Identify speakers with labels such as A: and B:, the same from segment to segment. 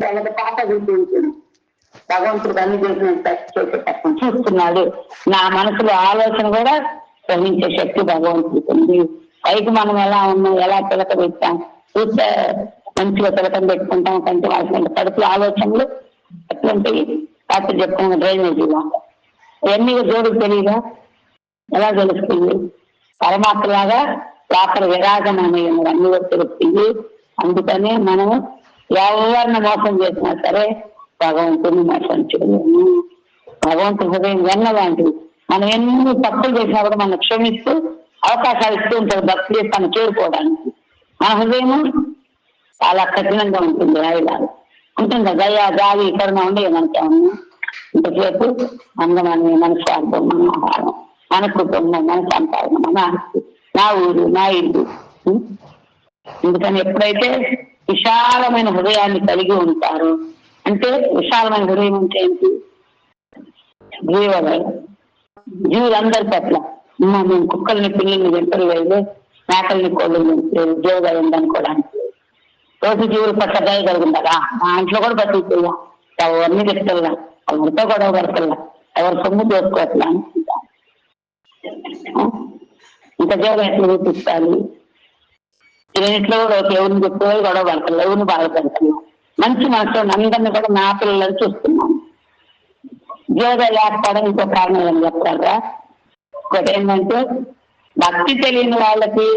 A: వాళ్ళకి పాట ఉంటుంది. భగవంతుడికి అన్ని చేసేటప్పుడు చూస్తున్నాడు. నా మనసులో ఆలోచన కూడా గ్రహించే శక్తి భగవంతుడికి ఉంది. పైకి మనం ఎలా ఉన్నాం, ఎలా తిలక పెట్టాం, చూస్తే మంచిగా తిలకం పెట్టుకుంటాం కంటే వాళ్ళ కడుపులో ఆలోచనలు ఎట్లాంటివి రాత్రి చెప్తాను. డ్రైనేజీలో ఇవన్నీ జోడికి తెలియదా, ఎలా తెలుస్తుంది? పరమాత్మలాగా లోపల విరాగమని అన్ని తెలుస్తుంది. అందుకనే మనం ఎవరిని మోసం చేసినా సరే భగవంతుని మోసం చేయలేము. భగవంతుని హృదయం వెన్న లాంటిది. మనం ఎన్ని తప్పులు చేసినా కూడా మనం క్షమిస్తూ అవకాశాలు ఇస్తూ ఉంటాడు భక్తి చేసి తను చేరుకోవడానికి. మన హృదయం చాలా కఠినంగా ఉంటుంది, రాయిలాగా ఉంటుంది. దయ జాలి కరుణ ఉండే మనకేమన్నా ఇంతసేపు అందమని మన స్వార్థం, మన ఆహారం, మన కుటుంబం, మన సంపాదన, మన ఆస్తి, నా ఊరు, నా ఇల్లు. ఎందుకని ఎప్పుడైతే విశాలమైన హృదయాన్ని కలిగి ఉంటారు అంటే, విశాలమైన హృదయం అంటే ఏంటి? జీవులందరి పట్ల మేము కుక్కల్ని పిల్లల్ని వెంటలు వేయలే, మేకల్ని కోళ్ళని ఉద్యోగాలు ఉందనుకోవడానికి రోజు జీవుల పట్ల దయ కలిగిందా? మా ఇంట్లో కూడా బతికిపోయాం, ఎవరిని చెప్తున్నా, ఎవరితో గొడవ పడుతున్నా, ఎవరి సొమ్ము చేసుకోవట్లా అనుకుంటా. ఇంకా జీవులు ఎట్లా చూపిస్తాలి? ఇంట్లో ఎవరిని చెప్తే గొడవ పడతారు, ఎవరిని బాధపడుతున్నాం. మంచి మనసులో అందరినీ కూడా నా పిల్లలని చూస్తున్నాం. జీవగా లేకపోవడం ఇంకో కారణం అని చెప్పారా? ఒకటి ఏంటంటే, భక్తి తెలియని వాళ్ళకి,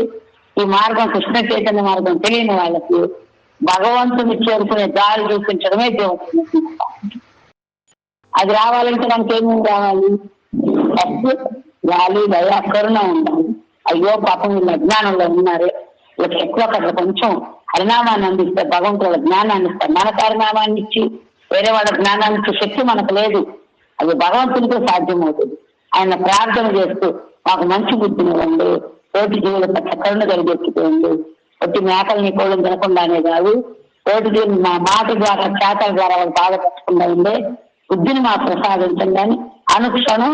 A: ఈ మార్గం కృష్ణ చైతన్య మార్గం తెలియని వాళ్ళకి భగవంతుని చేరుకునే దారి చూపించడమే జీవనం. అది రావాలంటే మనకి ఏమేమి రావాలి? భక్తి, గాలి, దయ, కరుణ ఉండాలి. అయ్యో పాపం వీళ్ళు అజ్ఞానంలో ఉన్నారే, వీళ్ళకి ఎక్కువ కదా కొంచెం హరినామాన్ని అందిస్తే భగవంతుల జ్ఞానాన్ని ఇస్తారు. మన పరిణామాన్ని ఇచ్చి వేరే వాళ్ళ జ్ఞానాన్ని ఇచ్చే శక్తి మనకు లేదు. అది భగవంతునితో సాధ్యమవుతుంది. ఆయన ప్రార్థన చేస్తూ మాకు మంచి బుద్ధిని ఇవ్వండి, తోటి జీవుల పట్ల కరుణ కలిగెత్తుకోండి, ఒట్టి మేకల్ని కోళ్ళని తినకుండానే కాదు, తోటి జీవులు మా మాట ద్వారా చేతల ద్వారా వాళ్ళు బాధపడకుండా ఉండే బుద్ధిని మాకు ప్రసాదించండి అని అనుక్షణం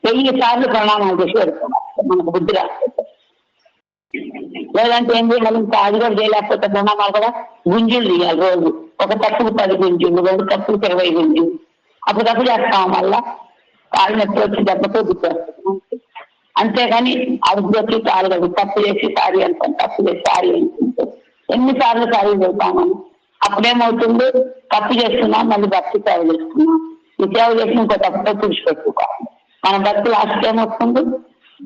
A: 1000 సార్లు ప్రణామాలు చేసి పెడుతున్నారు. మనకు బుద్ధి రాకపోతే లేదంటే ఏం చేయాలి? ఇంకా అది కూడా చేయలేకపోతే ప్రణామాలు కూడా గుంజులు తీయాలి. రోజు ఒక తప్పుకు 10 గుంజులు, 2 తప్పులకు 20 గుంజులు. అప్పుడు తప్పు చేస్తాం, వల్ల కాళ్ళు నొప్పి వచ్చి దెబ్బతో గుర్తొస్తాం. అంతేగాని అడుగు వచ్చి చాలు కదా, తప్పు చేసి సారీ అనుకోండి, తప్పు చేసి సారీ అనుకుంటే ఎన్నిసార్లు సారీ చేస్తామని. అప్పుడేమవుతుంది? తప్పు చేస్తున్నాం, మళ్ళీ భక్తి సేవ చేస్తున్నాం. ఈ సేవ చేసి ఇంకో తప్పుతో తుడిచిపెట్టుకోవాలి. మన భక్తి లాస్ట్ ఏమవుతుంది?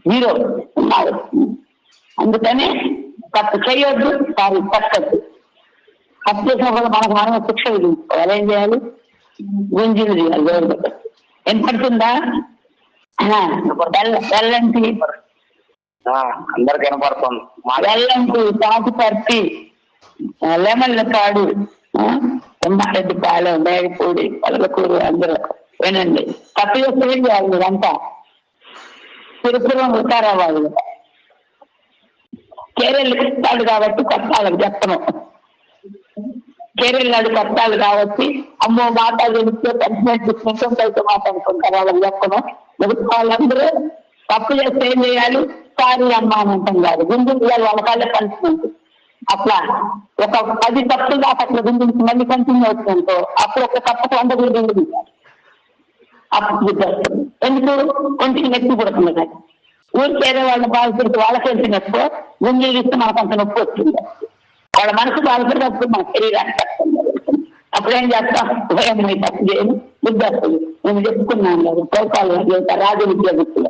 A: 0 ఉన్నారు. అందుకని తప్పు చేయొద్దు, సారీ తప్పద్దు. తప్పు చేసిన కూడా మనకు మనం శిక్ష విధించుకోవాలి. ఏం చేయాలి? గుంజీలు చేయాలి. దేవుడు ఎంత పడుతుందా? బెల్లంటి
B: అందరికి వినపడుతుంది.
A: బెల్లంటి, తాటి పర్తి, లెమన్ల పాడు, ఉమ్మారెడ్డి పాలెం, మేడిపూడి, పలకూరు అందరూ వినండి. తప్పు చేస్తే ఏం చేయాలి? మీరంతా తిరుపురం ఉతారావాలి. కేరళకి కష్టాలు కాబట్టి కష్టాలకు చెప్పను. కేరళ కష్టాలు కాబట్టి అమ్మో మాట తెలిస్తే పనిష్మెంట్ తీసుకుంటే మాట అనుకుంటారు. వాళ్ళకి చెప్పను. మిగతా వాళ్ళందరూ తప్పు చేస్తే ఏం చేయాలి? సారీ అమ్మా అని అంటాం కాదు, గుంజులు చేయాలి. వాళ్ళ కాళ్ళ పనిష్మెంట్. అట్లా ఒక 10 తప్పులు దాకా అట్లా గుంజుకి మళ్ళీ కంటిన్యూ అవుతుందో అప్పుడు ఒక తప్పకు 100 గుంజులు తీయాలి. అప్పుడు బుద్ధి వస్తుంది. ఎందుకు? కొంచెం నొప్పి పడుతుంది కదా. ఊరికి వేరే వాళ్ళని బాధపడితే వాళ్ళకి ఎంత నొప్పి, గుంజులు ఇస్తే మనకు అంత నొప్పి వస్తుంది. వాళ్ళ మనసు బాధపడినప్పుడు మన శరీరానికి కష్టం. అప్పుడేం చేస్తాం? భయం తప్పు చేయను, బుద్ధి వస్తుంది. నేను చెప్పుకున్నాను కదా, ప్రోత్సాహాలు రాజు విద్యార్థులు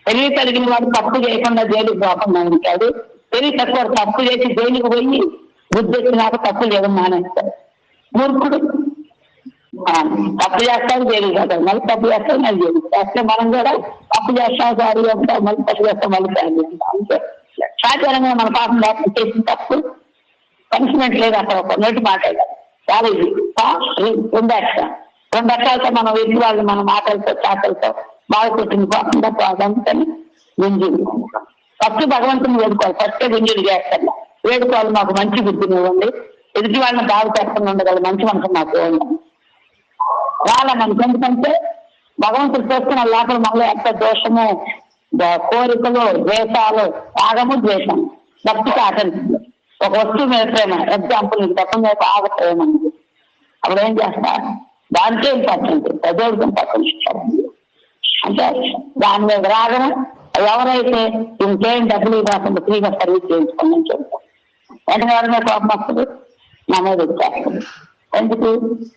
A: తెలివి కలిగిన వాడు తప్పు చేయకుండా జైలుకి పోకుండా ఉంటాడు. తెలివి తక్కువ తప్పు చేసి జైలుకి పోయి బుద్ధి వచ్చినాక తప్పు చేయడం మానేస్తాడు. మూర్ఖుడు తప్పు చేస్తాడు, జైలుకి పోతాడు, మళ్ళీ తప్పు చేస్తాడు, మళ్ళీ జైలుకి చేస్తే మనం కూడా తప్పు చేస్తాం, సారీ అంటాం, మళ్ళీ తప్పు చేస్తాం, మళ్ళీ సారీ అంటాం. అంతే సాధారణంగా మన పాపం లేకుండా చేసిన తప్పు పనిష్మెంట్ లేదు. అక్కడ ఒక నోటి మాట చాలా ఇది 2 అక్షరాలతో మనం ఎదుటి వాళ్ళు మన మాటలతో చాటలతో బాధపెట్టింది కాకుండా పోదామని గుంజులు. ఫస్ట్ భగవంతుని వేడుకోవాలి. ఫస్టే గుంజులు చేస్తాను. వేడుకోవాలి, మాకు మంచి బుద్ధిని ఇవ్వండి, ఎదుటి వాళ్ళని బాధ పెట్టకుండా ఉండగల మంచి మనసు మాకు ఇవ్వండి. వాళ్ళ మనకి ఎందుకంటే భగవంతుడు చూస్తున్న లోపల మనలో ఎంత దోషము, కోరికలు, ద్వేషాలు, రాగము, ద్వేషం భక్తికి ఆకర్షిస్తుంది. ఒక వస్తువు మీద ప్రేమ, ఎగ్జాంపుల్ నీకు తప్ప మీద ఆగ ప్రేమ, అప్పుడు ఏం చేస్తా, దానికే ఇంపార్టెంట్, పెద్దోడికి ఇంపార్టెంట్ ఇస్తారండి. అంటే దాని మీద రాగం. ఎవరైతే ఇంకేం డబ్బులు కాకుండా ఫ్రీగా సర్వీస్ చేయించుకోండి అని చెప్తారు, వెంటనే ఎవరి మీద కోపం వస్తుంది, నా మీద వచ్చేస్తుంది. ఎందుకు?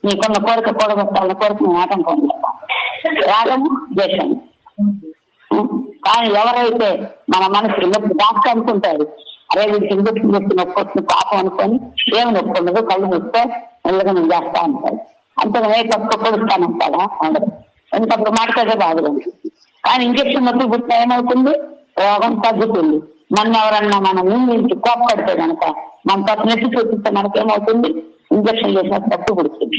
A: నీకున్న కోరిక కూడగొట్టాలని కోరిక నేను ఆటంకం రాగము ద్వేషము. కానీ ఎవరైతే మన మనసు నొప్పి డాక్టర్ అనుకుంటారు, అరే వీడికి ఇంజక్షన్ నొప్పి వస్తుంది పాపం అనుకొని ఏమి నొప్పి ఉండదు, కళ్ళు నొస్తే మెల్లగా నేను చేస్తా ఉంటాడు. అంతే ఏ తప్పు కొడుస్తానంటాడా? ఉండదు. ఎందుకప్పుడు మాట్లాడే బాగుంది. కానీ ఇంజక్షన్ నొప్పి పుట్టిన ఏమవుతుంది? రోగం తగ్గుతుంది. మన ఎవరన్నా మనం నుంచి కోప్పడితే కనుక మన తప్పు నెట్టి చూపిస్తే మనకేమవుతుంది? ఇంజక్షన్ చేసిన తప్పు పుడుతుంది.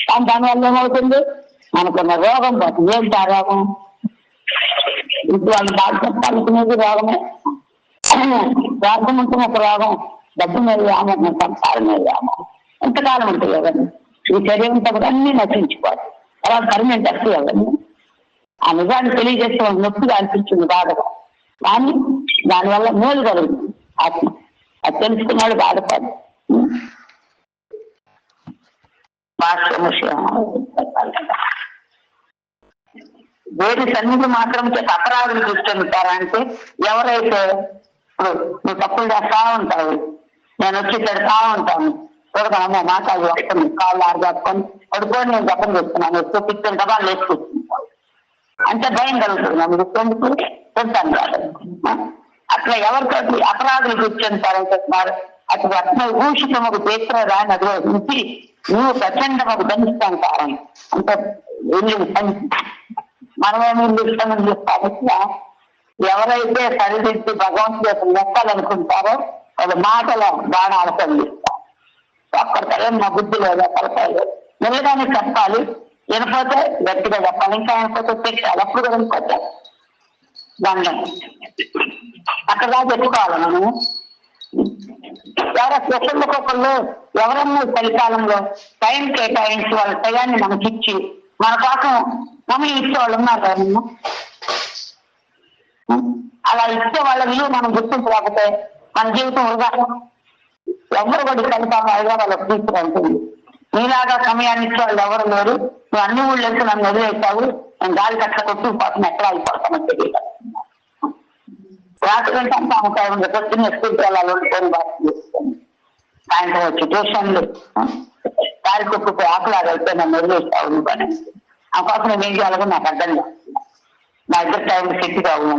A: కానీ దానివల్ల ఏమవుతుంది? మనకున్న రోగం పోతుంది. ఏంటి ఆ రోగం? ఇప్పుడు వాళ్ళు బాగా చెప్పాలనుకునేది రోగమే. స్వార్థం ఉంటుంది ఒక రోగం, డబ్బు మీద వ్యామోహం, సంసారం మీద వ్యామోహం ఎంతకాలం ఉంటుంది కదండి. ఈ శరీరంతో కూడా అన్ని నశించిపోతాయి. అలా పర్మనెంట్ వస్తుంది కదండి. ఆ నిజాన్ని తెలియజేస్తే వాళ్ళకి నొప్పిగా అనిపించింది బాధగా, కానీ దానివల్ల మేలు కలుగుతుంది ఆత్మ. అది తెలుసుకున్నాడు బాధపడు. వేడి సన్నిధి మాత్రం చేసి అపరాధులు చూస్తుంటారా అంటే, ఎవరైతే ఇప్పుడు నువ్వు తప్పులు చేస్తా ఉంటావు, నేను వచ్చి తిడతా ఉంటాను, చూడకమ్మో మాట అది వస్తుంది, కాళ్ళు ఆరుగాసుకొని పడుకొని నేను జపం చేస్తున్నాను, ఎక్కువ పిచ్చని డబాలు వేసుకుంటున్నాను అంటే భయం కలుగుతుంది. నన్ను ఎందుకు చెప్తాను కాదు. అట్లా ఎవరితో అపరాధులు కూర్చుంటారని చెప్తున్నారు. అటు రత్న భూషితముకు పేత్ర రాని అది నుంచి నువ్వు ప్రచండముకు ధనిస్తాను కారం అంటే ఇల్లు మనమేమి ఇల్లు ఇష్టమని చెప్తారు. ఎవరైతే సరిదిద్ది భగవంతుడి యొక్క లెక్కాలనుకుంటారో వాళ్ళ మాటల బాణాలు కలిగిస్తారు. ఒక్కరికలే మా బుద్ధి లేదు, ఒక్కరికాయలు మెల్లగానే చెప్పాలి, వినపోతే గట్టిగా చెప్పాలి, ఇంకా వినపోతే పెట్టాలి, అప్పుడు కూడా వినపోతే దండం అక్కడ దాకా చెప్పుకోవాలి. మనం ఎవరో స్పెషల్ ఒక్కొక్కళ్ళు ఎవరన్నా చలికాలంలో టైం కేటాయించి వాళ్ళ టయాన్ని మనకిచ్చి మన కోసం మనం ఇచ్చే వాళ్ళు ఉన్నారు కదమ్మా. అలా ఇచ్చే వాళ్ళ విలువ మనం గుర్తించలేకపోతే మన జీవితం వృధా. ఎవరు కూడా చలికాలం హైదరాబాద్ తీసుకుంటుంది. నీలాగా సమయాన్ని ఇచ్చే వాళ్ళు ఎవరు లేరు. నువ్వు అన్ని ఊళ్ళు వెళ్తే నన్ను వదిలేస్తావు, నేను గాలి కట్ట కొట్టుకుపోతాను, ఎక్కడ అయిపోతానని తెలియదు. రాత్రి గంట అంతా ఉంటాయి, పొద్దున్న స్కూల్కి వెళ్ళాలి, వండుకొని బాగా చేసుకొని సాయంత్రం వచ్చి ట్యూషన్లు దారి కొట్టుకుపోయి ఆకులాగా అయితే నన్ను వదిలేస్తావు నువ్వు అని. ఆ కోసం నేను ఏం చేయాలో నాకు అర్థం కాదు. నా ఇద్దరు టైం సెట్ కావు.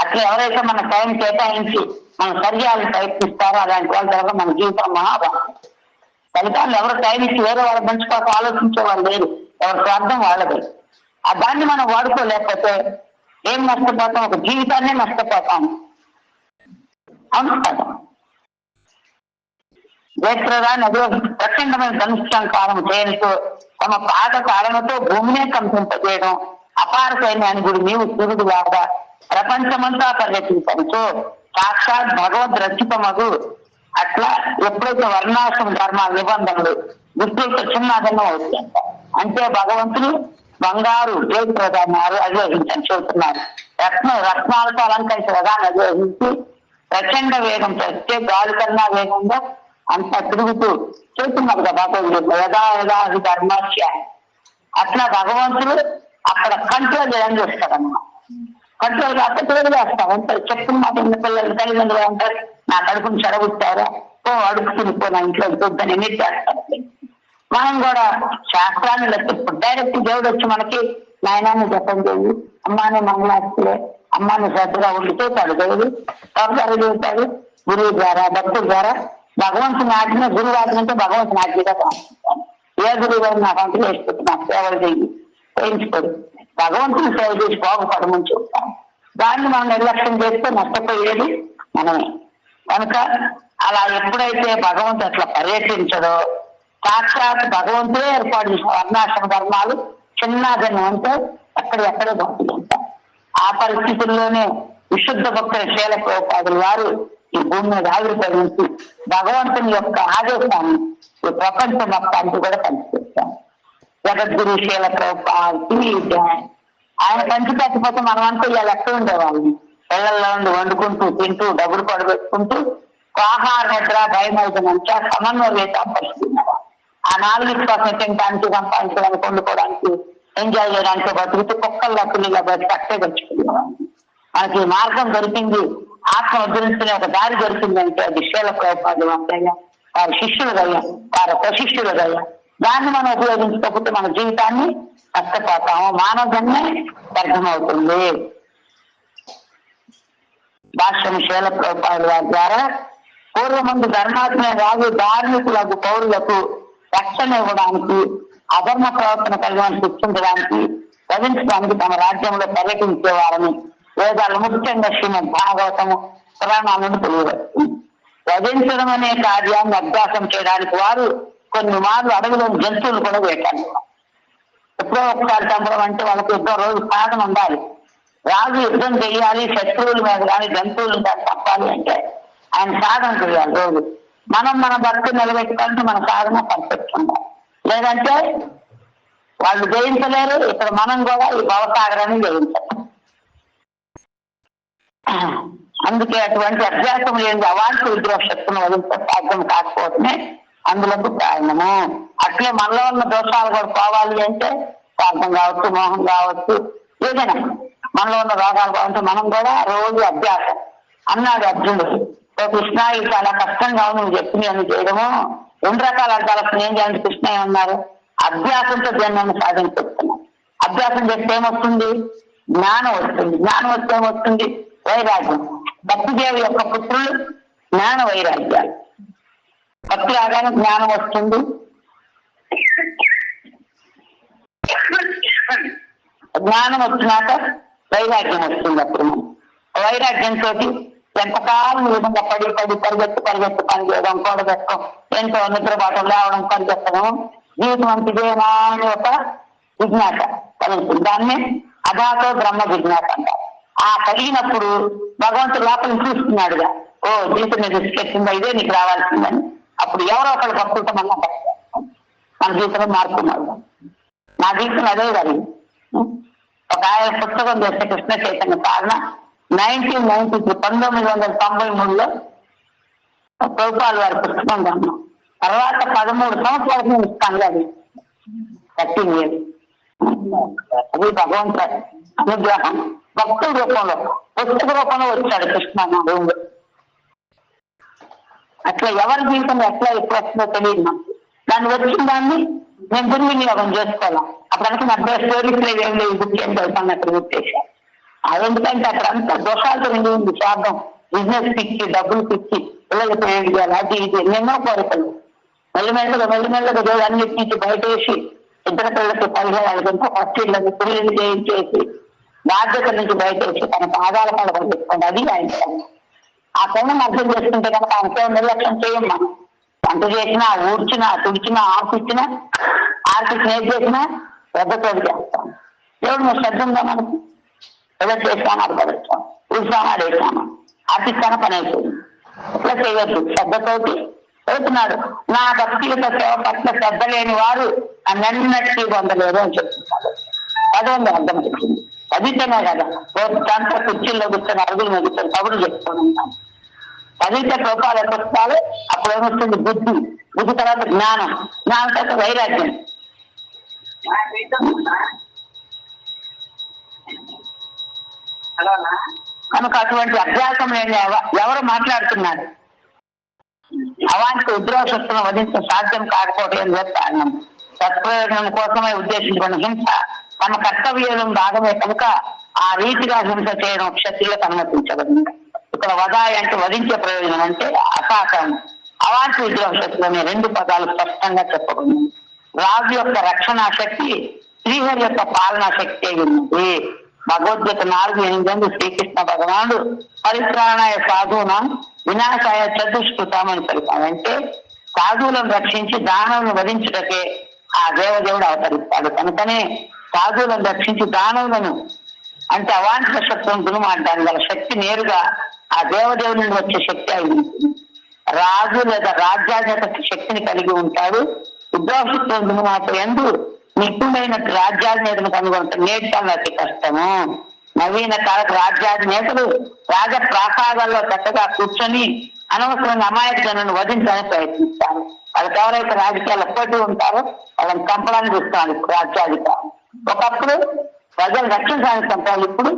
A: అట్లా ఎవరైతే మన టైం కేటాయించి మన సరిచేయాలని ప్రయత్నిస్తారో అలాంటి వాళ్ళ తర్వాత మన జీవితం మహాభాగం. ఫలితాలు ఎవరు టైం ఇచ్చి వేరే వాళ్ళ మంచి కోసం ఆలోచించే వాళ్ళు లేరు. ఎవరి స్వార్థం వాళ్ళదే. ఆ దాన్ని మనం వాడుకోలేకపోతే ఏం నష్టపోతాం? ఒక జీవితాన్నే నష్టపోతాం. అవును కదా. జయప్రదాన్ని అదే ప్రచండమైన ధనుష్ఠాన కాలం చేయడంతో తమ పాద కారణతో భూమినే కంపింపజేయడం, అపార సైన్యాన్ని గుడి నీవు సూర్యుడు లాగా ప్రపంచమంతా పర్యటించడంతో సాక్షాత్ భగవద్ రచితమగు. అట్లా ఎప్పుడైతే వర్ణాశ్రమ ధర్మ నిబంధనలు గుర్తులతో చిన్నదనం అవుతాయంట. అంటే భగవంతుడు బంగారు జయప్రదాన్ని అధిరోహించని చెబుతున్నారు. రత్నాలతో అలంకరించిన రథాన్ని అధిరోహించి ప్రచండ వేగం చేస్తే గాలి కన్నా వేగంగా అంతా తిరుగుతూ చెబుతున్నారు కదా భగవద్గీత యథా యథా ధర్మాస్య. అట్లా భగవంతుడు అక్కడ కంట్రోల్ చేయడం చేస్తాడన్నమాట. కంట్రోల్ కాకపోతే తిరుగులేస్తాం అంతే. చెప్పుకున్న మాట ఉన్న పిల్లలు తల్లిదండ్రులు అంటారు, నా కడుపుని చెడగొట్టారా, అడుగుతుని పో, నా ఇంట్లో చూద్దని ఎన్ని చేస్తారు. మనం కూడా శాస్త్రాన్ని లెక్క డైరెక్ట్ దేవుడు వచ్చి మనకి నాయనాన్ని జపం చేయి, అమ్మాని మంగళాస్తులే, అమ్మాని శ్రద్ధగా ఉండి చేస్తాడు దేవుడు. ఎవరు చెబుతాడు? గురువు ద్వారా, భక్తుల ద్వారా. భగవంతుని ఆజ్ఞ గురువు ఆజ్ఞ అంటే భగవంతుని ఆజ్ఞగా కానిస్తాను. ఏ గురువు గారు నాకు అంతా వేసిపోతుంది, నాకు సేవలు చేయి చేయించుకోడు. భగవంతుని సేవ చేసి బాగుపడమని చెప్తాను. దాన్ని మనం నిర్లక్ష్యం చేస్తే నష్టపోయేది మనమే. కనుక అలా ఎప్పుడైతే భగవంతుడు అట్లా పర్యటించడో సాక్షాత్ భగవంతుడే ఏర్పాటు చేసిన వర్ణాశ్రమ ధర్మాలు చిన్నదనం అంటే ఎక్కడెక్కడే భక్తులు ఉంటారు. ఆ పరిస్థితుల్లోనే విశుద్ధ భక్తుల శీల ప్రభుపాదులు వారు ఈ భూమి మీద ఆవిర్భవించి భగవంతుని యొక్క ఆదేశాన్ని ఈ ప్రపంచం మొత్తానికి కూడా పంచిపెట్టారు. జగద్గురు శీల ప్రభుపాదు ఆయన పంచిపెట్టకపోతే మనం అంతా ఇలా లెక్క ఉండేవాళ్ళని. పిల్లల్లో ఉండి వండుకుంటూ తింటూ డబ్బులు పడబెట్టుకుంటూ ఆహార నిద్ర భయమైదనంతా సమన్వయం పరిస్థితున్నారు. ఆ 4 కోసం తినడానికి, సంపాదించడానికి, వండుకోవడానికి, ఎంజాయ్ చేయడానికి బతుకుతూ కుక్కల్లా పిల్లిగా బతికి అట్టే గడుచుకునేవాడిని. మనకి మార్గం దొరికింది, ఆత్మ ఉద్ధరించుకునే ఒక దారి దొరికిందంటే అది శీల ప్రభుపాదులు అయ్యా, వారి శిష్యులుగయ్యా, వారి ప్రశిష్యులుగయ్యా. దాన్ని మనం ఉపయోగించకపోతే మన జీవితాన్ని నష్టపోతాము, మానవ జన్మే వ్యర్థమవుతుంది. భాష్యం శీల ప్రభుపాదుల వారి ద్వారా పూర్వమందు ధర్మాత్మ రాజు ధార్మికులకు పౌరులకు రక్షణ ఇవ్వడానికి, అధర్మ ప్రవర్తన కలిగిన శిక్షించడానికి, వధించడానికి తమ రాజ్యంలో పర్యటించేవారని వేదాలు ముఖ్యంగా శ్రీమద్ భాగవతము పురాణాలను తెలియవచ్చు. వధించడం అనే కార్యాన్ని అభ్యాసం చేయడానికి వారు కొన్ని మార్లు అడవిలోని జంతువులు కూడా వేటాడు. ఎప్పుడో ఒకసారి చంపడం అంటే వాళ్ళకి ఎన్నో రోజు సాధన ఉండాలి. రాజు యుద్ధం చేయాలి, శత్రువుల మీద కానీ జంతువులు కానీ తప్పాలి అంటే ఆయన సాధన చేయాలి రోజు. మనం మన భక్తి నిలబెట్టుకుంటే మన సాధన పర్ఫెక్ట్ ఉండాలి, లేదంటే వాళ్ళు జయించలేరు. ఇక్కడ మనం కూడా ఈ భవసాగరాన్ని జయించాలి. అందుకే అటువంటి అభ్యాసం లేని అవాంఛ విగ్రహ శక్తిని వదిలితే సాధ్యం కాకపోవడమే అందులోకి కారణము. అట్లే మనలో ఉన్న దోషాలు కూడా పోవాలి అంటే స్వార్థం కావచ్చు, మోహం కావచ్చు, ఏదైనా మనలో ఉన్న రోగాలు కావచ్చు, మనం కూడా రోజు అభ్యాసం అన్నాడు అర్జునుడు. కృష్ణ ఇది చాలా కష్టంగా నువ్వు చెప్పి అని చేయడము. 2 రకాల అర్థాలకు ఏం చేయాలంటే కృష్ణ ఏమన్నారు, అభ్యాసంతో జన్మను సాధించుతున్నాను. అభ్యాసం చేస్తే ఏమొస్తుంది, జ్ఞానం వస్తుంది. జ్ఞానం వస్తే ఏమొస్తుంది, వైరాగ్యం. భక్తిదేవి యొక్క పుత్రులు జ్ఞాన వైరాగ్యాలు. భక్తి రాగానే జ్ఞానం వస్తుంది, జ్ఞానం వచ్చినాక వైరాగ్యం వస్తుంది. అప్పుడు మనం వైరాగ్యంతో ఎంతకాలం విధంగా పడి పరిగెత్తి పని చేయడం, కూడబెట్టడం, ఎంతో నిద్రపాటం లేవడం, పరిగెత్తడం, జీవితం అంతేనా అని ఒక జిజ్ఞాస కలుగుతుంది. దాన్ని అధాతో బ్రహ్మ జిజ్ఞాస అంటారు. ఆ కలిగినప్పుడు భగవంతుడు లోపలిని చూస్తున్నాడుగా, ఓ జీవితం మీద దృష్టిస్తుందా, ఇదే నీకు రావాల్సిందని. అప్పుడు ఎవరో ఒకళ్ళు భక్తులతో మన జీవితంలో మార్పున్నారు. నా జీవితం అదే జరిగింది. ఒక ఆయన పుస్తకం చేస్తే కృష్ణ చైతన్య సాధన 1993 1993లో ప్రభుపాదుల వారి పుస్తకం కన్నాం. తర్వాత 13 సంవత్సరాలకు నేను ఇస్తాను. అది 13 years. అది భగవంతుడు అనుగ్రహం. భక్తుల రూపంలో, పుస్తక రూపంలో వచ్చాడు కృష్ణ నా రూమ్లో. అట్లా ఎవరి జీవితంలో ఎట్లా ఎప్పుడు వస్తుందో తెలియదు నాకు. దాన్ని వచ్చిన దాన్ని నేను దుర్వినియోగం చేసుకోవాలా. అప్పుడు నా స్టోరీస్ ఏం లేవు, బుక్ ఏం చదువుతాను అక్కడ గుర్తేసాను. అది ఎందుకంటే అక్కడ అంతా దోషాలతో నిండి ఉంది. స్వార్థం, బిజినెస్ పిచ్చి, డబ్బులు పిచ్చి, పిల్లలు పేరు చేయాలి, అది ఇది ఎన్నెన్నో కోరికలు. మెల్లిమెల్లగా దేవుడు అన్నిటి నుంచి బయట వేసి ఇద్దరు పిల్లలకి పరిహారాలతో పట్టిళ్ళని పిల్లలు చేయించేసి బాధ్యత నుంచి బయట వేసి తన పాదాల పడ పెట్టుకోండి. అది ఆయన ఆ కోణం అర్థం చేసుకుంటే కనుక ఆయనకే నిర్లక్ష్యం చేయం. మనం వంట చేసినా, ఊడ్చినా, తుడిచినా, ఆర్పిచ్చినా ఏది చేసినా శ్రద్ధతో చేస్తాం. దేవుడు మీరు శ్రద్ధ ఉందా మనకి? ఏదో చేస్తాను, అర్థపడతాం, ఊడ్చామా, అడేసామా, ఆర్పిస్తానా, పని అయిపోయింది. ఇట్లా చేయొద్దు. శ్రద్ధతోటి చెబుతున్నాడు, నా భక్తియుత సేవ పట్ల శ్రద్ధ లేని వారు నన్నెన్నటికీ పొందలేరు అని చెప్తున్నాడు. అదేంది అర్థం చెప్పింది. చదివితేనే కదా రోజంతా కుర్చీల్లో కూర్చొని అరుగులు మీద కూర్చొని కబుర్లు చెప్తూ ఉంటాం. చదివితే రూపాయలు పుస్తకాలు, అప్పుడు ఏమొస్తుంది బుద్ధి, బుద్ధి తర్వాత జ్ఞానం, జ్ఞానం తర్వాత వైరాగ్యం. కనుక అటువంటి అభ్యాసం లేని ఎవరు మాట్లాడుతున్నారు? అవాంఛిత ఉద్రేక శక్తులను వధించడం సాధ్యం కాకపోవడం కారణం. సత్ప్రయోజనం కోసమే ఉద్దేశించిన హింస తమ కర్తవ్యం భాగమే కనుక ఆ రీతిగా హింస చేయడం క్షత్రియులకు అనుమతించబడింది. ఇక్కడ వధాయి అంటే వధించే ప్రయోజనం అంటే అసాకరం. అవాంఛిత ఉద్రేక శక్తులు అనే 2 పదాలు స్పష్టంగా చెప్పబడింది. రాజు యొక్క రక్షణా శక్తి శ్రీహరి యొక్క పాలనా శక్తి ఉన్నది. భగవద్గీత 4:8 శ్రీకృష్ణ భగవానుడు పరిత్రాణాయ సాధూనాం వినాశాయ చతుష్కృతామని పలికాడు. అంటే సాధువులను రక్షించి దానవులను వధించుటకే ఆ దేవదేవుడు అవతరిస్తాడు. కనుకనే సాధువులను రక్షించి దానవులను అంటే అవాంఛిత శక్తులను దునుమాడడానికి గల శక్తి నేరుగా ఆ దేవదేవుడి నుండి వచ్చే శక్తి అయింది. రాజు లేదా రాజ్యాధిపత శక్తిని కలిగి ఉంటాడు. ఉద్యోగశక్తులను దునుమాటందు నిపుణుడైన రాజ్యాధినేతను కనుగొంటారు. నేర్చాలి అతి కష్టము. నవీన కాలకు రాజ్యాధినేతలు రాజ ప్రాసాదాల్లో చక్కగా కూర్చొని అనవసరంగా అమాయక జనులను వధించాలని ప్రయత్నిస్తారు. వాళ్ళకి ఎవరైతే రాజకీయాల్లో పోటీ ఉంటారో వాళ్ళని చంపడానికి చూస్తున్నారు ఇప్పుడు రాజ్యాధికారం. ఒకప్పుడు ప్రజలు రక్షించడానికి చంపాలి, ఇప్పుడు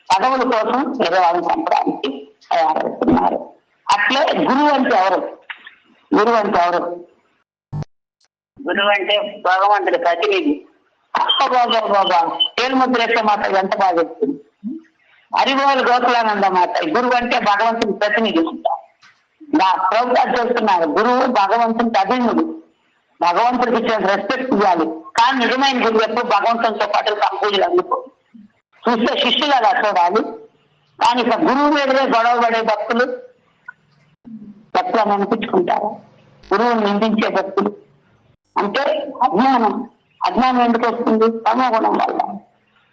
A: పదవుల కోసం వేరే వాళ్ళని చంపడానికి తయారవుతున్నారు. అట్లే గురువు అంటే ఎవరు? గురువు అంటే ఎవరు? గురువు అంటే భగవంతుడి ప్రతినిధి. బాబా ఏలుముద్రేసే మాట ఎంత బాగా చెప్తుంది. హరిబోలు గోకులానంద మాట. గురువు అంటే భగవంతుడి ప్రతినిధి ఉంటారు. నా ప్రభుత్వాలు చెప్తున్నారు గురువు భగవంతునికి అభిన్నుడు, భగవంతుడికి ఇచ్చిన రెస్పెక్ట్ ఇవ్వాలి. కానీ నిజమైన గురువు ఎప్పుడు భగవంతునితో పాటు పూజలు అందుకో చూస్తే శిష్యులు అలా చూడాలి. కానీ ఇక గురువు మీదనే గొడవ పడే భక్తులు అని అనిపించుకుంటారు. గురువుని నిందించే భక్తులు అంటే అజ్ఞానం. అజ్ఞానం ఎందుకు వస్తుంది? తమోగుణం వల్ల.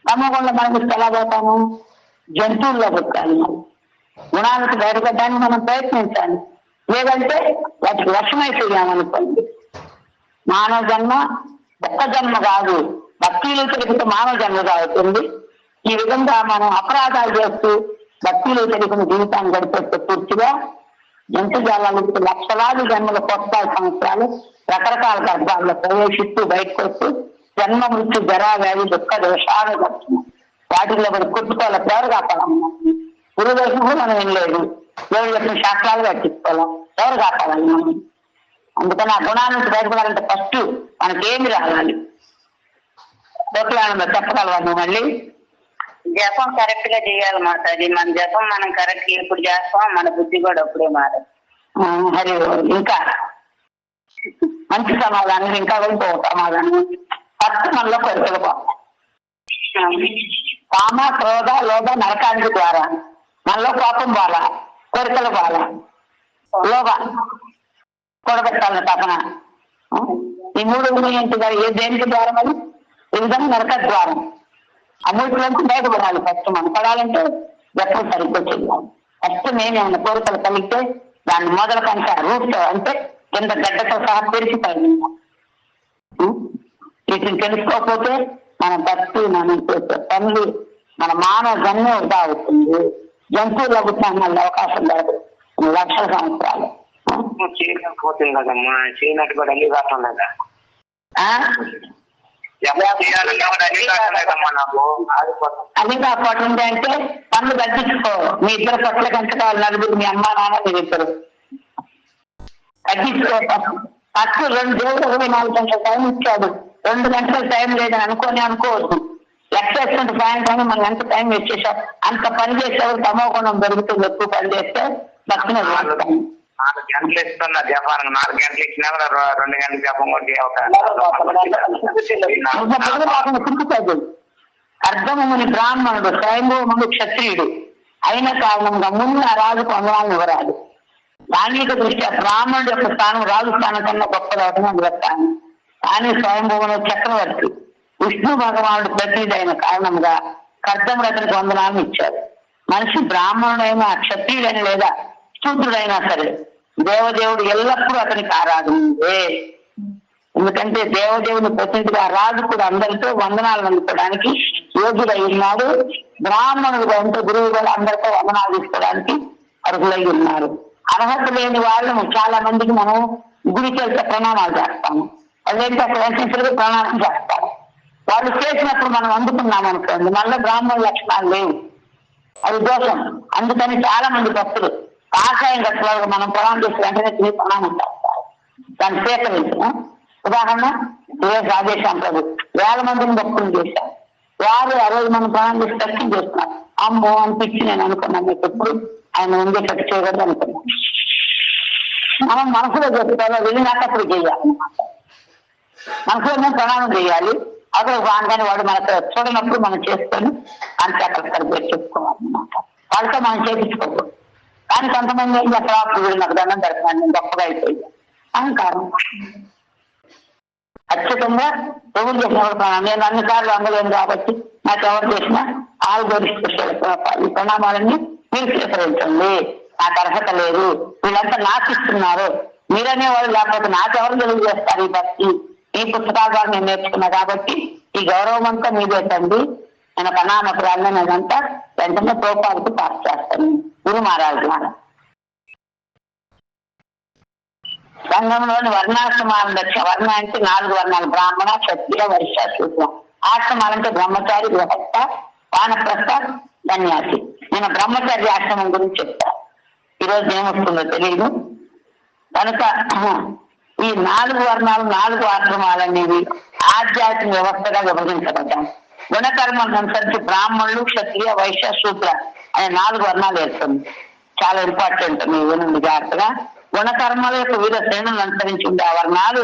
A: తమోగుణంలో మనం ఎలా పోతాము? జంతువుల్లో పుట్టాలి. గుణాలకు బయటపడడానికి మనం ప్రయత్నించాలి. లేదంటే వాటికి వశమైపోయామనుకోండి. మానవ జన్మ ఒక్క జన్మ కాదు, భక్తులు తెలిపితే మానవ జన్మ అవుతుంది. ఈ విధంగా మనం అపరాధాలు చేస్తూ భక్తులు తెలిపిన జీవితాన్ని గడిపేస్తే పూర్తిగా జంతుజాలాలకు లక్షలాది జన్మల కోట్లాది సంవత్సరాలు రకరకాల గర్భాల్లో ప్రవేశిస్తూ బయటకు వస్తూ జన్మ మృత్యు జరా వ్యాధి దుఃఖ దోషాలు వస్తున్నాం. వాటిల్లో మరి కొట్టుకోవాలి. ఎవరు కాపాలన్నా గురువు దోషం కూడా మనం వినలేదు. దేవుడు చెప్పిన శాస్త్రాలు పట్టించుకోవాలి. ఎవరు కాపాడాలి మనం? అందుకని ఆ గుణాల నుంచి బయటపడాలంటే ఫస్ట్ మనకేమి రావాలి? కోట్లానంలో చెప్పగలవాను. మళ్ళీ జపం కరెక్ట్ గా చేయాలి మాతాజీ. మన జపం మనం కరెక్ట్ ఎప్పుడు చేస్తాం, మన బుద్ధి కూడా అప్పుడే మారదు. హరి ఇంకా మంచి సమాధానం, ఇంకా ఇంకో సమాధానం. ఫస్ట్ మనలో కోరికలు పోతాం. కామ క్రోధ లోభ నరకానికి ద్వారా మనలో కోపం బాలా, కోరికలు బాలా, లోభ కూడబెట్టాలని తపన. ఈ మూడు ఏంటి? ఏ దేనికి ద్వారం? అది ఈ విధంగా నరక ద్వారం. ఆ మూడులోంచి బయటపడాలి. ఫస్ట్ మనం పడాలంటే ఎప్పుడు సరిగ్గా చేయాలి. ఫస్ట్ నేనేమన్నా కోరికలు కలిగితే దాన్ని మొదల కంటే రూట్ అంటే కింద గడ్డతో సహా పెరిగిపోయింది. వీటిని తెలుసుకోకపోతే మన భక్తి, మనం చేసే పనులు, మన మానవ జన్మ వృధా అవుతుంది. జంతువుల్లో పుట్టిన అవకాశం లేదు. లక్షల సంవత్సరాలు
B: పోతుంది కదమ్మా, చేయనట్టు కూడా అన్ని కాకుండా
A: అన్ని కాకపోతుంది. అంటే పనులు తగ్గించుకో. మీ ఇద్దరు పట్ల ఎంత కావాలి? నలుగురు, మీ అమ్మ నాన్న, మీరు ఇద్దరు తగ్గించుకో. ఫస్ట్ 2 దేవుడు 24 గంటల టైం ఇచ్చాడు. 2 గంటల టైం లేదని అనుకోవద్దు. లెక్క వేసుకుంటే సాయంత్రం మనం ఎంత టైం ఇచ్చేసాం. అంత పని చేసేవారు తమోగుణం పెరుగుతుంది. ఎక్కువ పని చేస్తే భక్తిని
B: 4 గంటలు ఇస్తున్నా జపానికి. 4 గంటలు ఇచ్చినా కూడా 2 గంటల జపం
A: కూడా అర్ధముని బ్రాహ్మణుడు, స్వయంభూముడు క్షత్రియుడు అయిన కారణంగా ముందు ఆ రాజుకు వందనాలను ఇవ్వరాదు. సాంఘిక దృష్ట్యా బ్రాహ్మణుడు యొక్క స్థానం రాజు స్థానం కన్నా గొప్పదవటం చెప్తాను. కానీ స్వయంభూముడు చక్రవర్తి, విష్ణు భగవానుడు ప్రతినిధి అయిన కారణంగా కర్దముడు అతనికి వందనాలను ఇచ్చారు. మనిషి బ్రాహ్మణుడైనా క్షత్రియుడైన లేదా శూద్రుడైనా సరే దేవదేవుడు ఎల్లప్పుడూ అతనికి ఆరాధనే. ఎందుకంటే దేవదేవుని ప్రతినిధిగా రాజు కూడా అందరితో వందనాలు అందుకోవడానికి యోగ్యుడై ఉన్నాడు. బ్రాహ్మణుడుగా ఉంటే గురువు కూడా అందరితో వందనాలు తీసుకోవడానికి అర్హులై ఉన్నారు. అర్హత లేని వాళ్ళము చాలా మందికి మనం గుడికి వెళ్తే ప్రణామాలు చేస్తాము. వాళ్ళు ఏంటి అక్కడ వేసినప్పుడు ప్రణామం చేస్తారు. వాళ్ళు చేసినప్పుడు మనం అందుకున్నాం అనుకోండి, మళ్ళీ బ్రాహ్మణ లక్షణాలు లేవు. అది దోషం. అందుకని చాలా మంది భక్తులు కాషాయం కట్టుకోవాలి. మనం ప్రణామం చేసి వెంటనే తిరిగి ప్రణామం చేస్తారు. దాన్ని స్వీకరించిన ఉదాహరణ రాజేశాం ప్రభు 1000 మందిని భక్తులు చేశారు. వారు 60 మంది ప్రణామం చేసి దర్శనం చేస్తున్నారు. అమ్మో అనిపించి నేను అనుకున్నాను, మీకు ఎప్పుడు ఆయన ఉండే కట్టు చేయకూడదు అనుకున్నాను. మనం మనసులో చెప్తారో వెళ్ళినాకప్పుడు చేయాలి. మనసులోనే ప్రణామం చేయాలి. అక్కడ వాంగానే వాడు మనకు చూడనప్పుడు మనం చేసుకొని అంతే అక్కడ చెప్పుకోవాలన్నమాట. వాళ్ళతో మనం చేయించుకోకూడదు. కానీ కొంతమంది ఏం చెప్పాలి, నాకు దండం దర్శనాన్ని గొప్పగా అయిపోయింది అహంకారం. ఖచ్చితంగా ఎవరు చేసిన నేను అన్నిసార్లు అందలేను కాబట్టి నాకు ఎవరు చేసినా ఈ ప్రణామాలన్నీ మీరు స్వీకరించండి. నాకు అర్హత లేదు, వీళ్ళంతా నాకిస్తున్నారు మీరనే వాళ్ళు, లేకపోతే నాకెవరు తెలియజేస్తారు ఈ భక్తి. ఈ పుస్తకాల ద్వారా నేను నేర్చుకున్నా కాబట్టి ఈ గౌరవం అంతా మీదేటండి. నేను ప్రణామకురాలని నేనంతా వెంటనే ప్రోపాలకు పాస్ చేస్తాను. గురు మహారాజు సంఘంలోని వర్ణాశ్రమాలను వర్ణ అంటే 4 వర్ణాలు, బ్రాహ్మణ, క్షత్రియ, వైశ్య, శూద్ర. ఆశ్రమాలంటే బ్రహ్మచారి, గృహస్థ, వానప్రస్థ, సన్యాసి. నేను బ్రహ్మచర్య ఆశ్రమం గురించి చెప్తా. ఈరోజు ఏమొస్తుందో తెలియదు కనుక ఈ 4 వర్ణాలు 4 ఆశ్రమాలు అనేవి ఆధ్యాత్మిక వ్యవస్థగా విభజించబడ్డాయి. గుణకర్మలను అనుసరించి బ్రాహ్మణులు, క్షత్రియ, వైశ్య, శూద్ర అనే 4 వర్ణాలు ఏర్పడింది. చాలా ఇంపార్టెంట్, మీ వినండి జాగ్రత్తగా. గుణకర్మల యొక్క వివిధ శ్రేణులను అనుసరించి ఉండే ఆ వర్ణాలు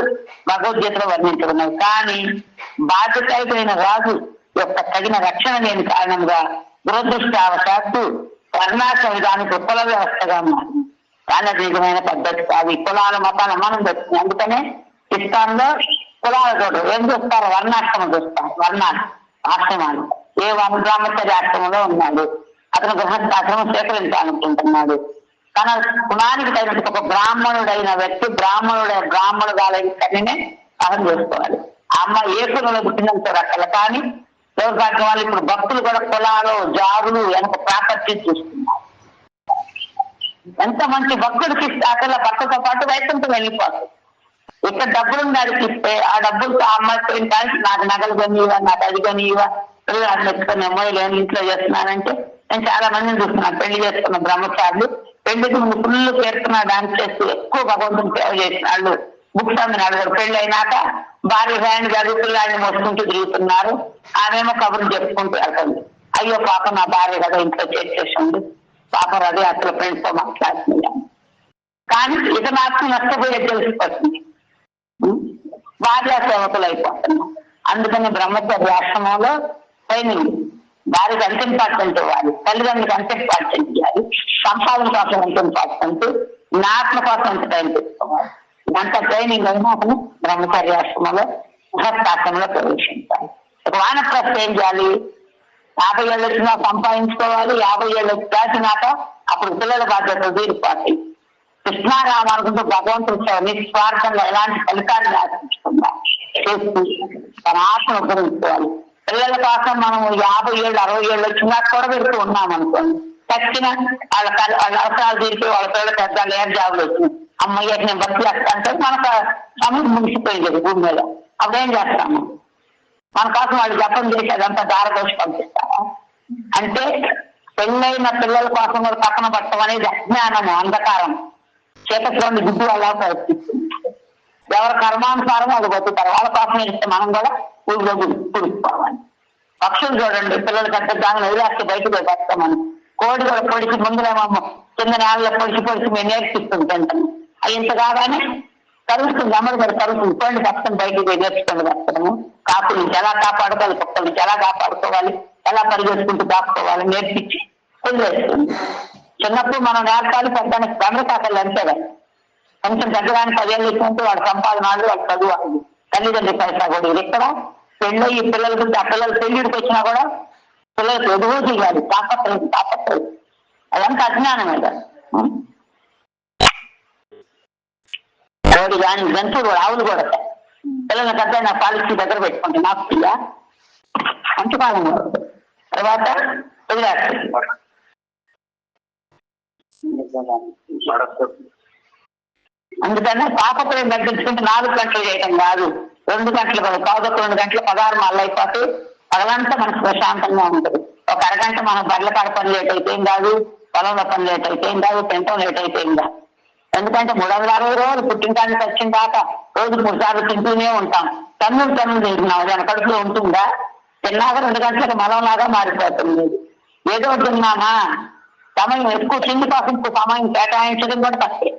A: భగవద్గీతలో వర్ణించబడినాయి. కానీ బాధ్యతైన రాజు యొక్క తగిన రక్షణ లేని కారణంగా దురదృష్టావశాత్తు వర్ణాశ్రమ విధానికి కుల వ్యవస్థగా మారింది. కానీ అది నిజమైన పద్ధతి కాదు. ఈ కులాల మతాల మనం వచ్చింది. అందుకనే ఇస్లాంలో కులాల చోటు ఏం చూస్తారు? వర్ణాశ్రమం చూస్తారు. వర్ణాలు ఆశ్రమాలు. ఏ బ్రహ్మచర్య ఆశ్రమంలో ఉన్నాడు, అతను గృహస్థాశ్రమం స్వీకరించాలనుకుంటున్నాడు. తన కులానికి తగినట్టు ఒక బ్రాహ్మణుడైన వ్యక్తి బ్రాహ్మణురాలైన తల్లినే సహం చేసుకోవాలి. ఆ అమ్మాయి ఏ కులంలో పుట్టినంత రకాల. కానీ దౌర్భాగ్యం వాళ్ళు ఇప్పుడు భక్తులు కూడా కులాలు, జాబులు వెనక ప్రాపర్టీ చూస్తున్నారు. ఎంత మంచి భక్తుడికి ఇస్తే అసలు భక్తులతో పాటు రైతులతో వెళ్ళిపోతుంది. ఇక్కడ డబ్బులు అడిగి ఇస్తే ఆ డబ్బులతో ఆ అమ్మాయి పోయిన కానీ నాకు నగలు కొనివా, నాకు అది కొనివా, అది మెచ్చుకొని అమ్మాయి లేని ఇంట్లో చేస్తున్నానంటే నేను చాలా మందిని చూస్తున్నాను. పెళ్లి చేసుకున్న బ్రహ్మచారులు పెళ్లికి ముందు ఫుల్ పేరుకున్న డాన్స్ చేస్తూ ఎక్కువ భగవంతుని సేవ చేసిన వాళ్ళు బుక్స్ అమ్మినాడు. పెళ్లి అయినాక భార్య హ్యాండ్ జరుగుతుల్లాన్ని మోసుకుంటూ తిరుగుతున్నారు. ఆమెమో కబుర్లు చెప్పుకుంటూ వెళ్తుంది. అయ్యో పాప నా భార్య కదా ఇంట్లో చేసేసింది, పాప అదే అసలు ఫ్రెండ్స్ తో మాట్లాడుతున్నాను. కానీ ఇక నాకు నష్టపోయేది తెలిసిపోతుంది. భార్య సేవకులు అయిపోతున్నాం. అందుకని బ్రహ్మచర్య ఆశ్రమంలో ట్రైనింగ్ భార్యకి అంత ఇంపార్టెంట్ ఇవ్వాలి, తల్లిదండ్రులకు అంత ఇంపార్టెంట్ ఇవ్వాలి, సంపాదన కోసం ఎంత ఇంపార్టెంట్, నాట్ల కోసం ఎంత టైం తీసుకోవాలి. అంత ట్రైనింగ్ అయినా అతను బ్రహ్మచర్య ఆశ్రమంలో గృహస్థాశ్రమంలో ప్రవేశించాలి. ఒక వానప్రస్థ ఏం చేయాలి? 50 ఏళ్ళు వచ్చినా సంపాదించుకోవాలి. 50 ఏళ్ళు దాచినాక అప్పుడు పిల్లల బాధ్యతలు తీరిపోతాయి. కృష్ణారామానుకుంటూ భగవంతుడు నిస్వార్థంగా ఎలాంటి ఫలితాన్ని ఆశించకుండా చేస్తూ తన ఆత్మను ఉపయోగించుకోవాలి. పిల్లల కోసం మనం 50 ఏళ్ళు 60 ఏళ్ళు వచ్చినా కూడబెడుతూ ఉన్నాం అనుకోండి, తక్కిన వాళ్ళ అవసరాలు తీరిపోయి వాళ్ళ పిల్లల పెద్ద లేరు జాబులు వచ్చినాయి. అమ్మయ్యకి నేను బస్సు చేస్తాంటే మనకు సమయం ముగిసిపోయింది భూమి మీద. అప్పుడేం చేస్తాము? మన కోసం వాళ్ళు జపం చేసి అదంతా దారదోషి పంపిస్తారా? అంటే పెళ్ళైన పిల్లల కోసం కూడా పక్కన పట్టడం అనేది అజ్ఞానము, అంధకారం. చేతలోని గుడ్డు అలా ప్రవర్తిస్తుంది. ఎవరి కర్మానుసారం వాళ్ళు బతుకుతారు. వాళ్ళ కోసం ఇస్తే మనం కూడా ఊళ్ళో పుడుకోవాలి. పక్షులు చూడండి, పిల్లలు కట్టే దాన్ని వదిలేస్తే బయటకు వేస్తామని. కోడి కూడా పొడిచి ముందులేమో కింద నేలలో పొడిచి మేము నేర్పిస్తుంది తింటాము. అది ఇంత కాగానే కలుగుతుంది, అమ్మడి కూడా కలుగుతుంది. కోడి పక్కన బయటకు నేర్చుకోండి వస్తాము. కాకుల నుంచి ఎలా కాపాడుకోవాలి, కుక్కల నుంచి ఎలా కాపాడుకోవాలి, ఎలా పరిగెత్తుకుంటూ దాచుకోవాలి నేర్పించి వదిలేస్తుంది. చిన్నప్పుడు మనం నేర్పాలి, పెద్దానికి గండ్రకాకలు అంతే కదా. కొంచెం పెద్దదానికి 10 ఏళ్ళు ఇచ్చుకుంటే వాడు సంపాదన వాడు చదువు అది తల్లిదండ్రి పైసా కూడా. ఇది ఎక్కడ పెళ్ళి ఈ పిల్లల గురించి ఆ పిల్లలు పెళ్లిడికి వచ్చినా కూడా పిల్లలకు ఎదుగు చేయాలి. తాపత్రయం అదంతా అజ్ఞానం కదా. కోడి కానీ జంతువులు ఆవులు కూడా పిల్లల పెద్ద నా పాలసీ దగ్గర పెట్టుకుంటే నాకు పిల్ల మంచి కాలం తర్వాత వదిలేస్తుంది. అందుకనే తాపత్రయం తగ్గించుకుంటే 4 గంటలు చేయటం కాదు, 2 గంటలు కదా, 2 గంటలు 16 మళ్ళీ అయిపోతే పగలంతా మనకు ప్రశాంతంగా ఉంటుంది. ఒక అరగంట మనం బర్ల కాడ పని లేట్ అయితే ఏం కాదు, పొలంలో పని లేట్ అయితే ఏం కాదు, తింటాం లేట్ అయితే ఏం కాదు. ఎందుకంటే 360 రోజులు పుట్టింటానికి వచ్చిన దాకా రోజు 3 సార్లు తింటూనే ఉంటాం. తన్నులు తింటున్నాం, దాని కడుపులో ఉంటుందా? తిన్నాక 2 గంటలకు మలంలాగా మారిపోతుంది. ఏదో తిన్నామా, సమయం ఎక్కువ తిండి కోసం సమయం కేటాయించడం కూడా తప్పే.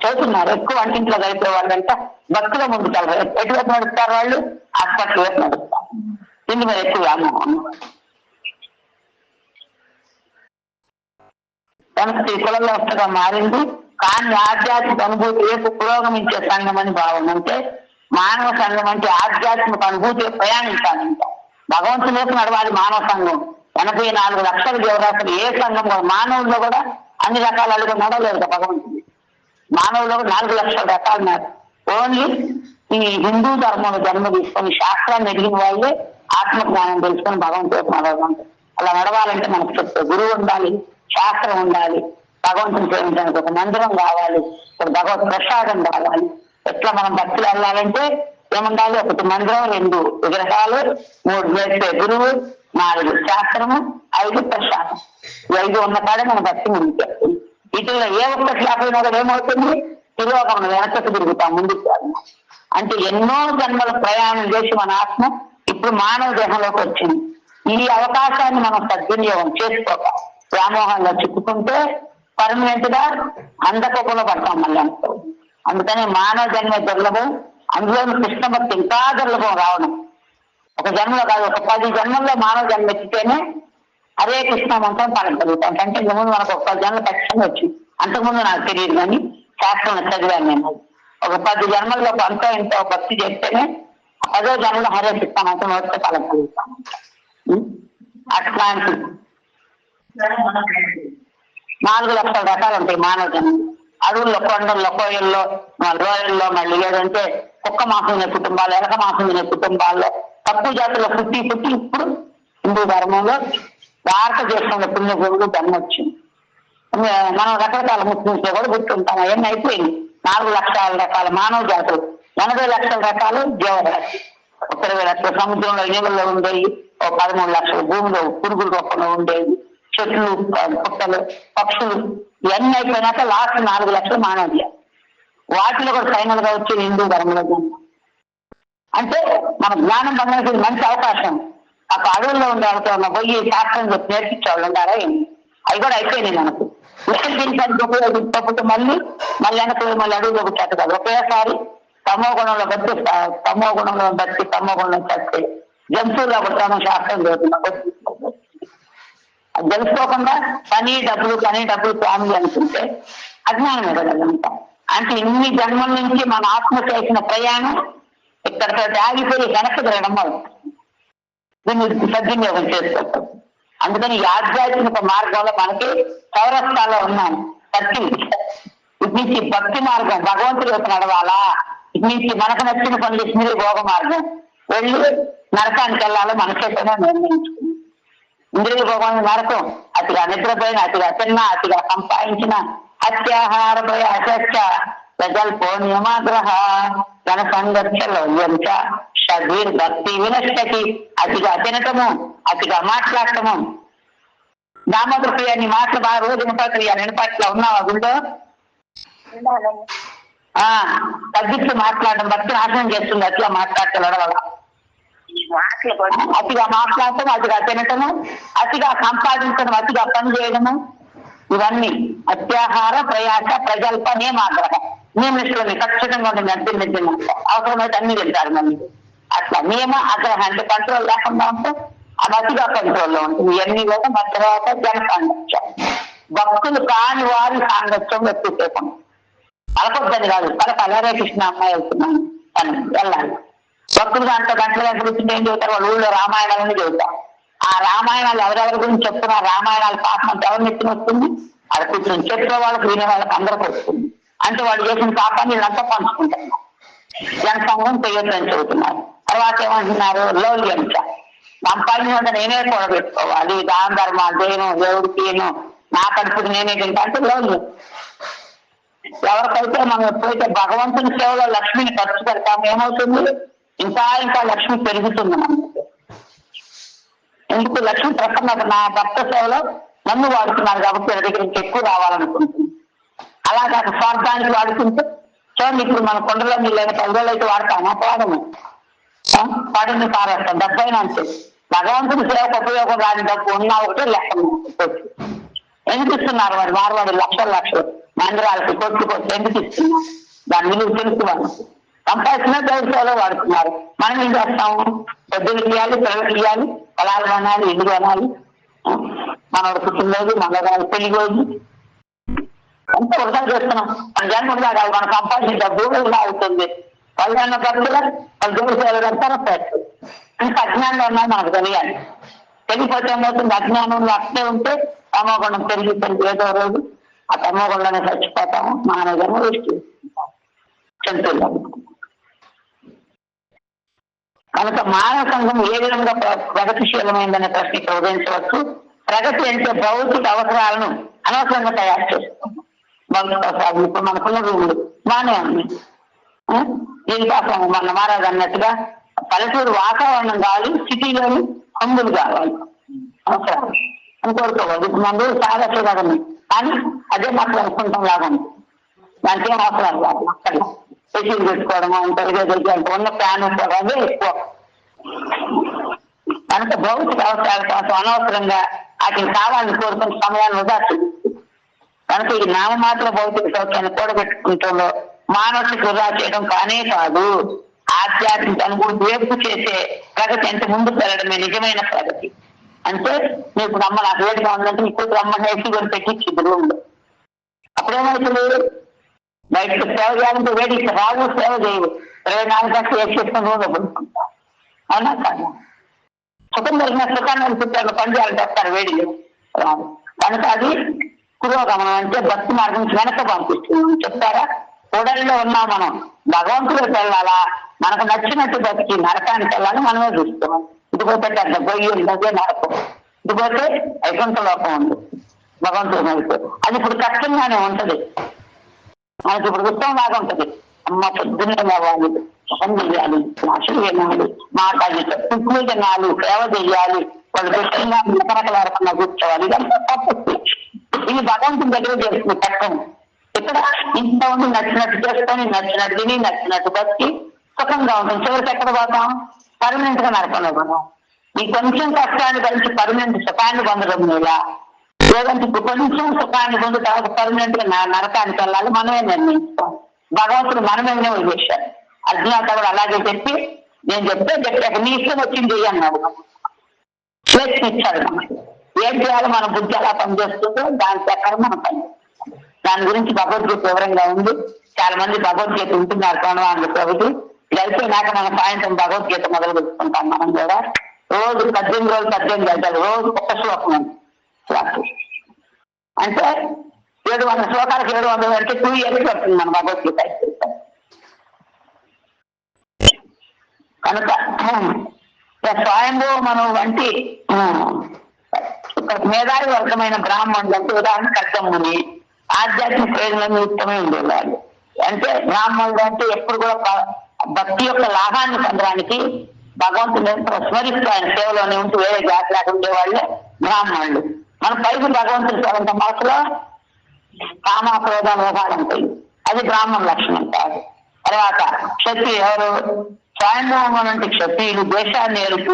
A: చదువుతున్నారు ఎక్కువ వంటింట్లో కలిపే వాళ్ళంతా భక్తుల ముందు చదవాలి. ఎటువైపు నడుస్తారు వాళ్ళు? హాస్పిటల్ వైపు నడుస్తారు. తిండి మీద ఎక్కువ వ్యామోహం. సంస్కృతి కుల వ్యవస్థగా మారింది. కానీ ఆధ్యాత్మిక అనుభూతి వైపు పురోగమించే సంఘం అని భావన. అంటే మానవ సంఘం అంటే ఆధ్యాత్మిక అనుభూతి ప్రయాణించాలంట. భగవంతుని వైపు నడవాలి మానవ సంఘం. 84 లక్షల జీవరాశులు ఏ సంఘం మానవుల్లో కూడా అన్ని రకాల అడుగు నడవలేదు కదా భగవంతుడు. మానవుల్లో 4 లక్షల రకాలు ఉన్నారు. ఓన్లీ ఈ హిందూ ధర్మంలో జన్మ తీసుకొని శాస్త్రాన్ని ఎదిగిన వాళ్ళే ఆత్మజ్ఞానం తెలుసుకొని భగవంతుడు నడవాలి. అలా నడవాలంటే మనకు చెప్తే గురువు ఉండాలి, శాస్త్రం ఉండాలి, భగవంతుని సేవించడానికి ఒక మందిరం కావాలి, ఒక భగవత్ ప్రసాదం కావాలి. ఎట్లా మనం భక్తులు వెళ్ళాలంటే ఏముండాలి? ఒకటి మందిరం, 2 విగ్రహాలు, 3 వేసే గురువు, 4 శాస్త్రము, 5 ప్రసాదం. 5 ఉన్న కాడే మన భక్తి ముందుకు వస్తుంది. వీటిల్లో ఏ ఒక్కటి లేకపోయినా కూడా ఏమవుతుంది? తిరోగమనం, వెనకకు తిరుగుతాం, ముందుకు కాదు. అంటే ఎన్నో జన్మల ప్రయాణం చేసి మన ఆత్మ ఇప్పుడు మానవ దేహంలోకి వచ్చింది. ఈ అవకాశాన్ని మనం సద్వినియోగం చేసుకోక వ్యామోహంలో చిక్కుకుంటే పర్మనెంట్ గా అంధకోపంలో పడతాం మళ్ళీ అనుకో. అందుకని మానవ జన్మ దుర్లభం, అందులో కృష్ణ భక్తి ఇంకా దుర్లభం రావడం. ఒక జన్మలో కాదు, ఒక 10 జన్మల్లో మానవ జన్మ ఎత్తితేనే హరే కృష్ణ మంత్రం పలకగలుగుతాం. అంటే ఇంతకుముందు మనకు ఒక 10 జన్మలు ఖచ్చితంగా వచ్చింది. అంతకుముందు నాకు తెలియదు కానీ శాస్త్రం చదివాను నేను. ఒక 10 జన్మల్లో అంతో ఎంతో భక్తి చేస్తేనే 10వ జన్మలో హరే కృష్ణ మంత్రం వస్తే పలకగలుగుతాం. అట్లాంటి 4 లక్షల రకాలు ఉంటాయి మానవ జన్మ. అడవుల్లో, కొండల్లో, కోయల్లో, లోయల్లో, మళ్ళీ ఏదంటే కుక్క మాంసం తినే కుటుంబాలు, ఎలక మాంసం తినే కుటుంబాల్లో, తక్కువ జాతుల్లో పుట్టి ఇప్పుడు హిందూ ధర్మంలో భారతదేశంలో పుణ్యభూములు జన్మొచ్చింది. మనం రకరకాల ముస్లింస్లో కూడా గుర్తుంటాం. అవన్నీ అయిపోయింది. 4 లక్షల రకాల మానవ జాతులు, 80 లక్షల రకాలు జీవరాశి, 20 లక్షల సముద్రంలో నీళ్ళలో ఉండేవి, 13 లక్షల భూమిలో పురుగుల రూపంలో ఉండేవి, చెట్లు, పుట్టలు, పక్షులు, ఇవన్నీ అయిపోయినాక లాస్ట్ 4 లక్షలు మానవ జాతి. వాటిలో కూడా ఫైనల్ గా వచ్చే హిందూ ధర్మంలో జన్మ. అంటే మన జ్ఞానం పొందడానికి మంచి అవకాశం. ఆ అడవుల్లో ఉండే వాళ్ళతో పోయి శాస్త్రం చెప్పి నేర్పించేవాళ్ళు ఉండారా ఏంటి? అవి కూడా అయిపోయినాయి మనకు. ఉపయోగించడానికి ఉపయోగించకపోతే మళ్ళీ వెనక మళ్ళీ అడవుల్లో వచ్చారు కదా. ఒకేసారి తమో గుణంలో బట్టి తమో గుణంలో చస్తే జంతువుల్లో కొడతాము శాస్త్రం చదువుతున్నాం. అది తెలుసుకోకుండా పని డబ్బులు ఫ్యామిలీ అనుకుంటే అజ్ఞానమే కదంతా. అంటే ఇన్ని జన్మల నుంచి మన ఆత్మ చేసిన ప్రయాణం ఇక్కడితో ఆగిపోయి వెనక్కి తిరగడం అవుతుంది. దీన్ని సద్వినియోగం చేసుకోవచ్చు. అందుకని ఈ ఆధ్యాత్మిక మార్గంలో మనకి చౌరస్తాలో ఉన్నాం. సత్యం ఇటు నుంచి భక్తి మార్గం, భగవంతుడి యొక్క నడవాలా, ఇటు నుంచి మనకు నచ్చిన పనులు చేసిన భోగ మార్గం, వెళ్ళి నరకానికి వెళ్ళాలో మన చేతనే నిర్ణయించుకుంది. ఇంద్రియ భోగం నరకం, అతిగా నిద్రపోయిన, అతిగా తిన్నా, అతిగా సంపాదించిన, అత్యాహారపై అసత్య ప్రజల్పో నియమాగ్రహ జన సంఘర్ష లోయంచ షడ్వీర్ భక్తి వినష్టకి. అతిగా తినటము, అతిగా మాట్లాడటము. దామోదర ప్రియ, నీ మాటలు బాగా రోజు నినపట్ల ఉన్నావా గుండో? తగ్గించి మాట్లాడటం భక్తి నాశనం చేస్తుంది. అట్లా మాట్లాడటం వల్ల అతిగా మాట్లాడటం, అతిగా తినటము, అతిగా సంపాదించడం, అతిగా పని చేయడము, ఇవన్నీ అత్యాహార ప్రయాస ప్రజల్ప నియమాగ్రహ. నియమిస్తుంది ఖచ్చితంగా ఉండే నిద్ర అవసరమైతే అన్ని తింటారు మళ్ళీ. అట్లా నియమ ఆగ్రహం అంటే కంట్రోల్ లేకుండా ఉంటే అది అతిగా కంట్రోల్లో ఉంటుంది. ఇవన్నీ కూడా మన తర్వాత జన సాంగత్యం, భక్తులు కాని వారి సాంగత్యం ఎక్కువసేపం పలకొద్దని కాదు. హరే కృష్ణ అమ్మాయి వెళ్తున్నాను అని వెళ్ళాలి. భక్తులు గంటల గురించి ఏం చెబుతారు? వాళ్ళు ఊళ్ళో రామాయణాలని చెబుతారు. ఆ రామాయణాలు ఎవరెవరి గురించి చెప్తున్నా రామాయణాలు పాపం ఎవరిని ఎత్తున వస్తుంది? అది కూర్చొని చెప్పే వాళ్ళకి వినే వాళ్ళకి అందరికి వస్తుంది. అంటే వాళ్ళు చేసిన పాపాన్ని వీళ్ళంతా పంచుకుంటారు. జనసంఘం చేయొద్దని చెబుతున్నారు. తర్వాత ఏమంటున్నారు? లౌల్యంచ, సంపాదించిన నేనే కూడబెట్టుకోవాలి, దాన ధర్మాలు చేయను, దేవుడికి నా కడుపుకి నేనే తింటా అంటే లౌల్యం. ఎవరికైతే మనం ఎప్పుడైతే భగవంతుని సేవలో లక్ష్మిని ఖర్చు పెడతామో ఏమవుతుంది? ఇంకా లక్ష్మి పెరుగుతుంది మనకి. ఎందుకు? లక్ష్మి ప్రసన్నత, నా భక్త సేవలో నన్ను వాడుతున్నారు కాబట్టి నా దగ్గర నుంచి ఎక్కువ రావాలనుకుంటుంది. అలాగే స్వార్థానికి వాడుతుంటే చూడండి, ఇప్పుడు మన కొండలో నీళ్ళు 10 రోజులు అయితే వాడతాము, వాడము, వాడిని పారేస్తాం. డబ్బైనా అంతే. భగవంతుని సేవకు ఉపయోగం రాని డబ్బు ఉన్నా ఒకటే లెక్క. ఎందుకు ఇస్తున్నారు మరి మార్వాడి లక్షలు మందిరాలకి కొట్టుకొచ్చి ఎందుకు ఇస్తున్నారు? దాని విలువ తెలుసు వాళ్ళు. సంపాదించిన దేవుడి సేవలో వాడుతున్నారు. మనం ఏం చేస్తాము? పెద్దలు ఇవ్వాలి, పిల్లలకి ఇవ్వాలి, పొలాలు కొనాలి, ఇల్లు కొనాలి, మనోడు పుట్టినరోజు, మన పెళ్లి రోజు అంతా వృధా చేస్తున్నాం. మన జన్మ వృధా కాదు, మన సంపాదించిన డబ్బు వృధా అవుతుంది. వాళ్ళన్న డబ్బులు వాళ్ళ దేవుడి సేవలు అంతా పెట్టు. ఇంకా అజ్ఞానంలో ఉన్నాయి మనకు తెలియాలి. తెలియపోతే ఏమవుతుంది? అజ్ఞానంలో అట్లే ఉంటే తమోగుణం పెరిగి ఏదో రోజు ఆ తమోగుణంలోనే చచ్చిపోతాము. మానవులను వేస్ట్ చేసుకుంటాం జంతువులు. కనుక మానవ సంఘం ఏ విధంగా ప్రగతిశీలమైందనే ప్రశ్న ఇక్కడ ఉదయించవచ్చు. ప్రగతి అంటే భౌతిక అవసరాలను అనవసరంగా తయారు చేస్తాం. భవిష్యత్తు ఇప్పుడు మనకున్న రూములు బాగానే ఉంది. దీనికోసం మన మహారాజు అన్నట్టుగా పల్లెటూరు వాతావరణం కావాలి, సిటీలోని హంగులు కావాలి అవసరం అని కోరుకోవాలి. ఇప్పుడు మన రోజు చాలా చూడాలి, కానీ అదే మాకు అనుకుంటాం లాగా ఉంది. దానికి ఏం అవసరం కాదు. అక్కడ ఏసీలు పెట్టుకోవడం అంటే ఉన్న ఫ్యాన్ అదే ఎక్కువ. కనుక భౌతిక అవసరాల కోసం అనవసరంగా వాటిని కావాలని కోరుకునే సమయాన్ని వృధా చేస్తుంది. కనుక ఈ నామమాత్ర భౌతిక సౌఖ్యాన్ని కూడబెట్టుకుంటూ మానసిక వృధా చేయడం కానే కాదు, ఆధ్యాత్మిక అనుభూతి వేపు చేసే ప్రగతి ఎంత ముందుకు వెళ్ళడమే నిజమైన ప్రగతి. అంటే నీకు రమ్మ నాకు వేడిగా ఉందంటే నీకు రమ్మని ఏసీ కూడా పెట్టించింది రూమ్లో. అప్పుడేమవుతుంది, బయటకు సేవ చేయాలంటే వేడి రాదు, సేవ చేయదు. 24 గంటలు ఏసీ చేసుకుని రూమ్లో పడుకుంటాం. అవునా కాదు? సుఖం కలిగిన సుఖాన్ని అనుకుంటారు, పని చేయాలని చెప్తారు, వేడిలో రాదు. కనుక అది పురోగమనం అంటే భక్తి మార్గం నుంచి వెనక పంపిస్తున్నాం. చెప్తారా? కూడలిలో ఉన్నాం మనం, భగవంతుడికి వెళ్ళాలా, మనకు నచ్చినట్టు బతికి నరకానికి వెళ్ళాలని మనమే చూస్తున్నాం. ఇటుపోతే పెద్ద గొయ్యి ఉన్నదే నరకం, ఇటుపోతే వైకుంఠ లోకం ఉంది భగవంతుడు మనకు. అది ఇప్పుడు కష్టంగానే ఉంటది, మనకి ఇప్పుడు ఉత్తమం లాగా ఉంటది. అమ్మ పొద్దున్నే అవ్వాలి, ముఖం చెయ్యాలి, అసలు వినాలి, మాట్లాడి తుక్కులు తినాలి, సేవ చెయ్యాలి, వాళ్ళు పెట్టిన రకరకాల కూర్చోవాలి. ఇదంతా తప్పు. ఇది భగవంతుని దగ్గర చేస్తుంది కష్టం. ఇక్కడ ఇంత ఉండి నచ్చినట్టు చేసుకొని నచ్చినట్టు తిని నచ్చినట్టు బతికి సుఖంగా ఉంటుంది. చివరికి ఎక్కడ పోతాం? పర్మనెంట్ గా నరకంలో పోతాం. ఈ కొంచెం కష్టాన్ని కలిసి పర్మనెంట్ సుఖాన్ని పొందడం లేదా, లేదంటే ఇప్పుడు కొంచెం సుఖాన్ని పొంది తర్వాత పర్మనెంట్ గా నరకానికి వెళ్ళాలి మనమే నిర్ణయించుకోం. భగవంతుడు మనమే వదిలేశాడు. అర్జునాథ కూడా అలాగే చెప్పి, నేను చెప్పాక నీ ఇష్టం వచ్చింది చెయ్యి అన్నాడు. ఇచ్చాడు మనకి ఏం చేయాలో మన బుద్ధి ఎలా పనిచేస్తుందో దాని ప్రకారం మనం పనిచేస్తాం. దాని గురించి భగవద్గీత వివరంగా ఉంది. చాలా మంది భగవద్గీత ఉంటున్నారు కోణవాళ్ళు ప్రభుత్వం. ఇది అయిపోయినాక మనం సాయంత్రం భగవద్గీత మొదలు పెట్టుకుంటాం. మనం కూడా రోజు 18 రోజులు 18 గంటలు రోజు ఒక్క శ్లోకం ఉంది. అంటే 700 శ్లోకాలకు 700 అంటే 2 years పడుతుంది మన భగవద్గీత. కనుక స్వయంభూ మనం వంటి మేధావి వర్గమైన బ్రాహ్మణులు అంటే ఉదాహరణ కర్తమ్ముని ఆధ్యాత్మిక ప్రయోజనం నిమిత్తమే ఉండేవాళ్ళు. అంటే బ్రాహ్మణులు అంటే ఎప్పుడు కూడా భక్తి యొక్క లాభాన్ని పొందడానికి భగవంతుని స్మరిస్తూ ఆయన సేవలోనే ఉంటూ వేరే జాతి లాగా ఉండేవాళ్ళే బ్రాహ్మణులు. మన పైకి భగవంతుని సేవంత మనసులో కామ క్రోధ మోహాలు ఉంటాయి, అది బ్రాహ్మణ లక్షణం కాదు. తర్వాత క్షత్రియ ఎవరు? స్వయంభూమం అంటే క్షత్రియులు దేశాన్ని ఏలుతూ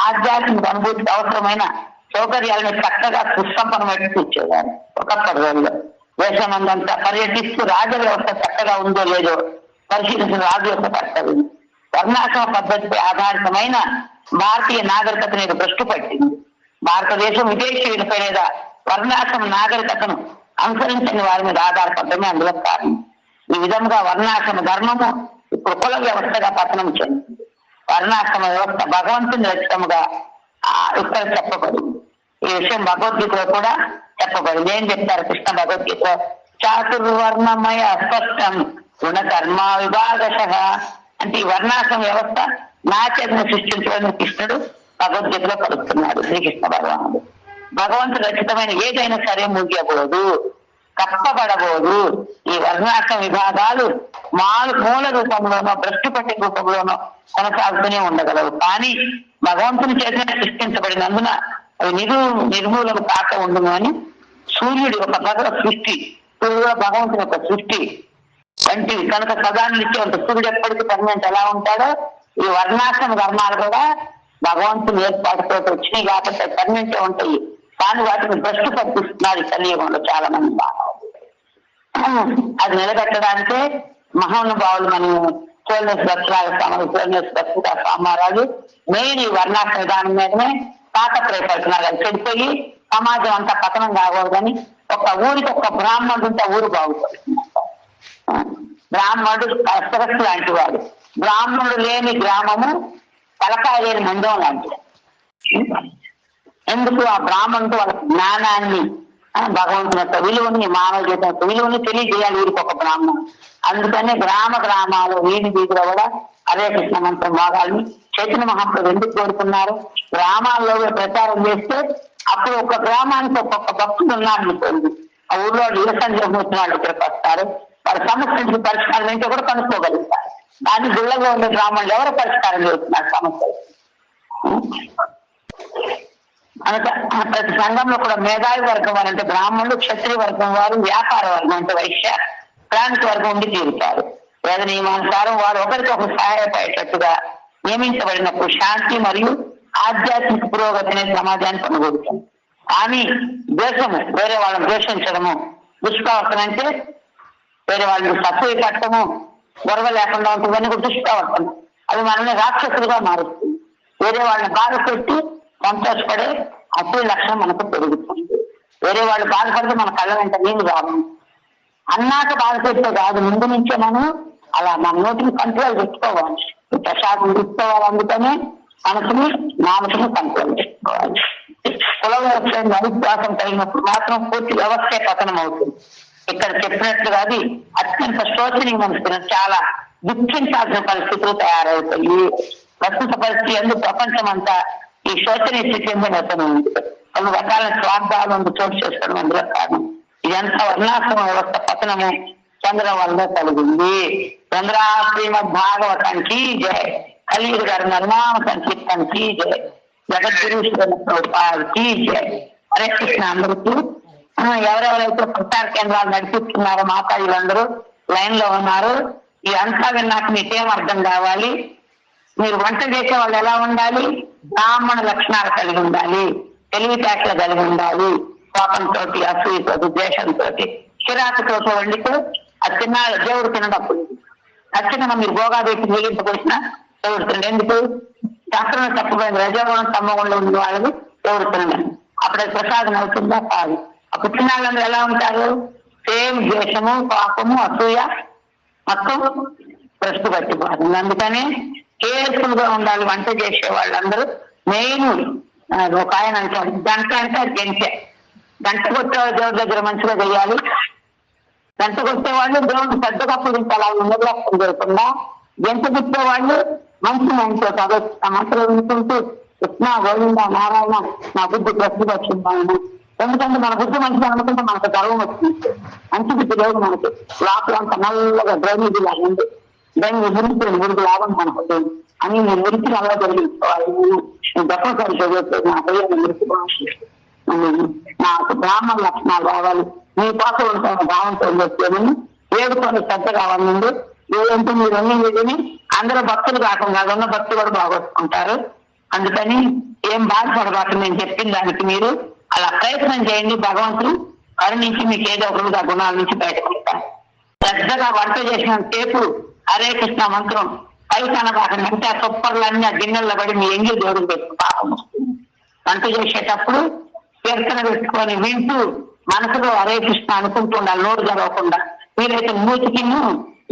A: ఆధ్యాత్మిక అనుభూతికి అవసరమైన సౌకర్యాలను చక్కగా సుసంపన్నమైతే కూర్చోవాలి. ఒకప్పటి రోజుల్లో దేశమందంతా పర్యటిస్తూ రాజ వ్యవస్థ చక్కగా ఉందో లేదో పరిశీలించిన రాజు యొక్క కర్తవ్యం. వర్ణాశ్రమ పద్ధతిపై ఆధారితమైన భారతీయ నాగరికత మీద దృష్టి పట్టింది. భారతదేశం విదేశీయులపై లేదా వర్ణాశ్రమ నాగరికతను అనుసరించని వారి మీద ఆధారపడమే అందులో కారణం. ఈ విధంగా వర్ణాశ్రమ ధర్మము ఇప్పుడు కుల వ్యవస్థగా పతనం చెందింది. వర్ణాశ్రమ వ్యవస్థ భగవంతుని రచితముగా ఇక్కడ చెప్పబడింది. ఈ విషయం భగవద్గీతలో కూడా చెప్పబడింది. ఏం చెప్తారు కృష్ణ భగవద్గీతలో? చాతుర్వర్ణమయ స్పష్టం గుణకర్మ విభాగశ అంటే ఈ వర్ణాశ్రమ వ్యవస్థ నా చేతను సృష్టించడానికి కృష్ణుడు భగవద్గీతలో కలుపుతున్నాడు. శ్రీకృష్ణ భగవానుడు భగవంతుడు రచితమైన ఏదైనా సరే ముగియకూడదు, కప్పబడబోదు. ఈ వర్ణాశ్రమ విభాగాలు మూల రూపంలోనో భ్రష్టు పట్టే రూపంలోనో కొనసాగుతూనే ఉండగలవు. కానీ భగవంతుని చేతనే సృష్టించబడినందున అవి నిర్మూలన కాక ఉండును అని సూర్యుడి ఒక భగవత్ సృష్టి, భగవంతుని యొక్క సృష్టి వంటివి కనుక సదాన్ని ఇచ్చేంత సూర్యుడు ఎప్పటికీ పర్మనెంట్ ఎలా ఉంటాడో ఈ వర్ణాశ్రమ ధర్మాలు కూడా భగవంతుని ఏర్పాటుతో వచ్చినాయి కాబట్టి పర్మనెంట్ ఉంటాయి. కానీ వాటిని భ్రష్టు పట్టిస్తున్నారు ఈ కలియుగంలో చాలా మంది. అది నిలబెట్టడానికే మహానుభావులు మనం చోళనేశ్వర దక్షిణాగస్వామి చోళనేశ్వర స్వామరాజు మెయిన్ ఈ వర్ణాశ్రమ విధానం మీదనే తాకత్రయపడుతున్నారు. అది చెడిపోయి సమాజం అంతా పతనం కాకూడదని ఒక ఊరికి ఒక బ్రాహ్మణుడు ఉంటే ఊరు బాగుపడుతుంది. బ్రాహ్మణుడు సరస్సు లాంటి వాడు. బ్రాహ్మణుడు లేని గ్రామము తలకాయ లేని మందం లాంటిది. ఎందుకు? ఆ బ్రాహ్మణుడు వాళ్ళ జ్ఞానాన్ని భగవంతుని యొక్క విలువని మానవ జీవితం యొక్క విలువని తెలియజేయాలి ఊరికి ఒక బ్రాహ్మణుడు. అందుకనే గ్రామాలు వీధి వీధిలో కూడా హరే కృష్ణ మంత్రం భాగాల్ని చైతన్య మహాప్రభువు ఎందుకు కోరుకున్నారు? గ్రామాల్లో ప్రచారం చేస్తే అప్పుడు ఒక గ్రామానికి ఒక్కొక్క భక్తుడు ఉన్నారనుకోండి, ఆ ఊళ్ళో యువసంద్రమూర్తి వాళ్ళు ఇక్కడికి వస్తారు. వారి సమస్యలకు పరిష్కారం ఏంటో కూడా కనుక్కోగలుగుతారు. దాన్ని గుళ్ళగా ఉండే బ్రాహ్మణులు ఎవరు పరిష్కారం చేస్తున్నారు సమస్యలు? ప్రతి సంఘంలో కూడా మేధావి వర్గం వారు అంటే బ్రాహ్మణులు, క్షత్రియ వర్గం వారు, వ్యాపార వర్గం అంటే వైశ్య, శ్రామిక వర్గం ఉండి తీరుతారు. వేద నియమానుసారం వారు ఒకరికొకరు సహాయపడేటట్టుగా నియమించబడినప్పుడు శాంతి మరియు ఆధ్యాత్మిక పురోగతి అనే సమాజాన్ని కొనగొడుతుంది. కానీ ద్వేషము, వేరే వాళ్ళని ద్వేషించడము, దుష్ప్రవర్తన అంటే వేరే వాళ్ళని తక్కువ కట్టము, గొడవ లేకుండా ఉంటుందని కూడా దుష్ప్రవర్తన. అది మనల్ని రాక్షసులుగా మారుస్తుంది. వేరే వాళ్ళని బాధ పెట్టి సంతోషపడే అసలు లక్షణం మనకు పెరుగుతుంది. వేరే వాళ్ళు బాధపడితే మన కళ్ళ వెంట నీళ్ళు రావు. అన్నాక బాధ పెడితే కాదు, ముందు నుంచే మనం అలా మన నోటిని కంట్రోల్ పెట్టుకోవాలి. ప్రసాదం తీసుకోవాలి. అందుకనే మనసుని మానసుని కంట్రోల్ చేసుకోవాలి. కుల వ్యవస్థ అవిశ్వాసం కలిగినప్పుడు మాత్రం పూర్తి వ్యవస్థే పతనం అవుతుంది. ఇక్కడ చెప్పినట్లుగా అది అత్యంత శోచనీయమైన చాలా దుఃఖించాల్సిన పరిస్థితులు తయారవుతాయి. ప్రస్తుత పరిస్థితి ఎందుకు ప్రపంచం అంతా ఈ శోచనీయ స్థితి ఎందుకు ఉంది. కొన్ని రకాల స్వార్థాలను చోటు చేసుకోవడం అందులో కారణం. ఇదంతా వర్ణాశ్రమ వ్యవస్థ పతనము చంద్రం వల్ల కలిగింది. చంద్ర శ్రీమద్ భాగవతానికి జయ, కలియుగ గారి నిర్మాణ సంకీర్తనకి జయ, జగద్గురుకి జయ. హరే కృష్ణ. అందరికీ ఎవరెవరైతే ప్రచార కేంద్రాలు నడిపిస్తున్నారో మాతాజీలందరూ లైన్ లో ఉన్నారు. ఈ అంతా విన్నాక మీకేం అర్థం కావాలి? మీరు వంట చేసే వాళ్ళు ఎలా ఉండాలి? బ్రాహ్మణ లక్షణాలు కలిగి ఉండాలి, తెలివితేటలు కలిగి ఉండాలి, కోపంతో, అసూయతో, ద్వేషంతో, చిరాకుతో వండితే అది తిన్నాడు దేవుడు తినడప్పుడు. ఖచ్చితంగా మీరు భోగా పెట్టి మిగిలిపోసిన దేవుడు తినండి. ఎందుకు? శాస్త్రంలో తప్పపోయింది. రజోగుణం తమ్మగుణంలో ఉన్న వాళ్ళని దేవుడు తినండి. అప్పుడు అది ప్రసాదం అవుతుందా? కాదు. అప్పుడు తిన్నాళ్ళందరూ ఎలా ఉంటారు? సేమ్ ద్వేషము, కోపము, అసూయ మొత్తం ప్రశ్న పట్టిపోతుంది. అందుకని కేర్ఫుల్ గా ఉండాలి వంట చేసే వాళ్ళందరూ. మెయిన్ ఒక ఆయన అంటారు గంట అంటే అది గంటే. గంట కొట్టే దేవుడి దగ్గర మంచిగా చేయాలి. గంట కొట్టేవాళ్ళు దేవుడిని పెద్దగా పూజించాలి. ఉన్నది అర్థం చేయకుండా గంట కొట్టేవాళ్ళు మంచి మనతో అదే మంత్రులు వింటుంటూ కృష్ణ గోవింద నారాయణ నా బుద్ధి ప్రశ్న వచ్చిందాయన. ఎందుకంటే మన బుద్ధి మంచిగా అనుకుంటే మనకు గర్వం వచ్చింది. మంచి బుద్ధి లేదు మనకి. లోపల అంత నల్లగా డ్రైనేజీ లాగండి. దాన్ని మురికి మురికి లాభం మనకు అని నేను మురికి నల్ల జరిగించుకోవాలి. నేను దక్కసారి చదివితే నా హృదయాన్ని మురికి నాకు బ్రాహ్మణ లక్షణాలు కావాలి. మీ కోసం ఉంటాను భావంతో వచ్చేదని ఏడుకొని శ్రద్ధ కావాలండి. ఏదంటే మీరు అన్ని వీటిని అందరూ భక్తులు కాకుండా ఉన్న భక్తులు కూడా బాగొట్టుకుంటారు. అందుకని ఏం బాధపడబాటు నేను చెప్పిన దానికి మీరు అలా ప్రయత్నం చేయండి. భగవంతుడు కరుణించి మీకు ఏదో ఒకటి ఆ గుణాల నుంచి బయటపడతారు. శ్రద్ధగా వంట చేసిన సేపు హరే కృష్ణ మంత్రం పైకి అనబాకండి. అంటే ఆ సొప్పర్లన్నీ ఆ గిన్నెల్లో పడి మీ ఎంగిలి దేవుడికి పెట్టి పాపం వస్తుంది. వంట చేసేటప్పుడు కీర్తన పెట్టుకొని వింటూ మనసులో హరే కృష్ణ అనుకుంటూ ఉండాలి, నోరు జరగకుండా. మీరైతే మూతికి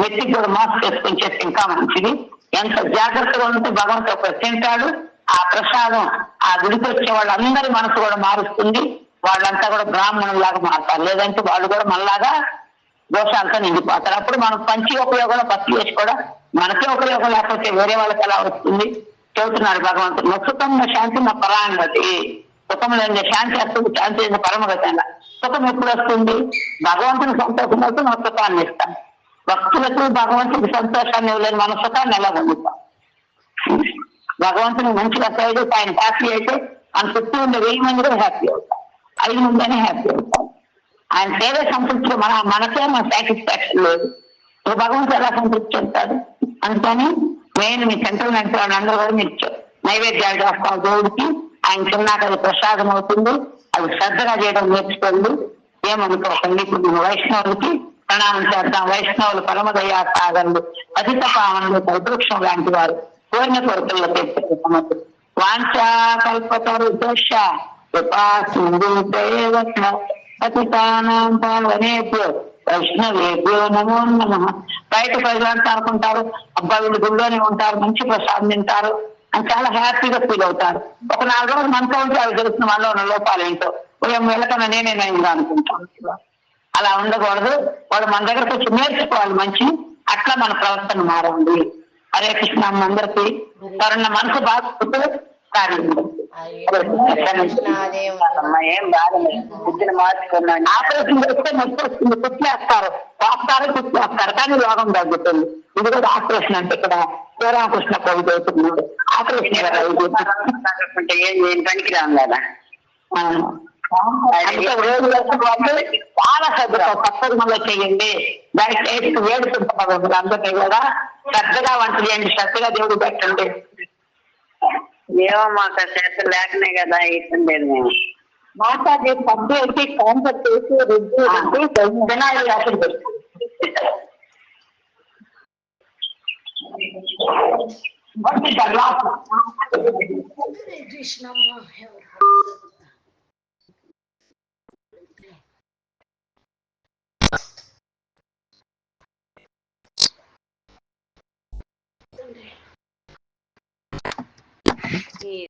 A: నెత్తికి కూడా మాస్క్ వేసుకొని చేస్తే ఇంకా మంచిది. ఎంత జాగ్రత్తగా ఉంటే భగవంతుడు ఒకరు తింటాడు. ఆ ప్రసాదం ఆ గుడికి వచ్చే వాళ్ళందరి మనసు కూడా మారుస్తుంది. వాళ్ళంతా కూడా బ్రాహ్మణులాగా మారుతారు. లేదంటే వాళ్ళు కూడా మనలాగా దోషాలతో నిండిపోతారు. అప్పుడు మనం పంచి ఉపయోగంలో భక్తి చేసి కూడా మనకే ఉపయోగం లేకపోతే వేరే వాళ్ళకి ఎలా వస్తుంది? చెబుతున్నారు భగవంతుడు. సుఖం శాంతి నా పరాంగతి. సుఖం లేని శాంతి వస్తుంది, శాంతి లేని పరమగతి. సుఖం ఎప్పుడు వస్తుంది? భగవంతుని సంతోషం అయితే మన సుఖాన్ని ఇస్తాం. భక్తులకు భగవంతుడికి సంతోషాన్ని ఇవ్వలేని మన సుఖాన్ని ఎలా పొందుతాం? భగవంతుని మంచిగా సైడ్ ఆయన హ్యాపీ అయితే మన చుట్టూ ఉండే 1000 మంది కూడా హ్యాపీ అవుతాం. 5 మందినే హ్యాపీ అవుతాం. ఆయన సేవే సంతృప్తి. మనకే మన సాటిస్ఫాక్షన్ లేదు. భగవంతుడు ఎలా సంతృప్తి చెందుతాడు? అందుకని మెయిన్ మీ సెంట్రల్ నడిపేవాళ్ళు అందరూ కూడా మీరు నైవేద్యాలు చేస్తాం దేవుడికి. ఆయన తిన్నాక అది ప్రసాదం అవుతుంది. అది శ్రద్ధగా చేయడం నేర్చుకోండి. ఏమనుకోకండి. ఇప్పుడు మన వైష్ణవులకి ప్రణామం చేద్దాం. వైష్ణవులు పరమదయా సాగండు, అధిక పావనులు, కల్పవృక్షం లాంటి వారు. కోరిన కోరికల్లో తెచ్చే సమస్య వాంఛా కల్పతరు దోష అతితానేభ్యో వైష్ణవేభ్యో నమో నమః. బయట ప్రజలంతా అనుకుంటారు అబ్బా వీళ్ళు గుడిలోనే ఉంటారు, మంచి ప్రసాదం తింటారు అని చాలా హ్యాపీగా ఫీల్ అవుతారు. ఒక 4 రోజులు మనతో ఉంటే అవి తెలుస్తుంది మనలో ఉన్న లోపాలు ఏంటో. వెళ్ళకన్నా నేనేనైందా అనుకుంటాను. అలా ఉండకూడదు. వాడు మన దగ్గరకు వచ్చి నేర్చుకోవాలి మంచి. అట్లా మన ప్రవర్తన మారండి. హరే కృష్ణ. అందరికీ కరుణ మనసు బాగా కార్యం ఏం బాధలేదు, పుట్టిన మార్చుకున్నాను. ఆపరేషన్ చేస్తే నొప్పి వస్తుంది, కుట్లేస్తారు, కుట్లేస్తారు, కానీ రోగం తగ్గుతుంది. ఇది కూడా ఆపరేషన్ అంటే ఇక్కడ శ్రీరామకృష్ణ కవి చదువుతున్నాడు. ఆపరేషన్ తగ్గకుంటే ఏం పనికిరాం కదా. చాలా శ్రద్ధగా పక్కన చేయండి, దానికి వేడుకుంటున్నారు. అందరినీ కూడా శ్రద్ధగా వంట చేయండి, శ్రద్ధగా దేవుడు పెట్టండి. ఏమో మాకు చేత లేకనే కదా ఇస్తుండేది. మేము మాట్లాడే పద్దు అయితే కాంపర్ట్ చేసి రుద్దు వినాయకుడు రాసులు పెడుతుంది. కృష్ణ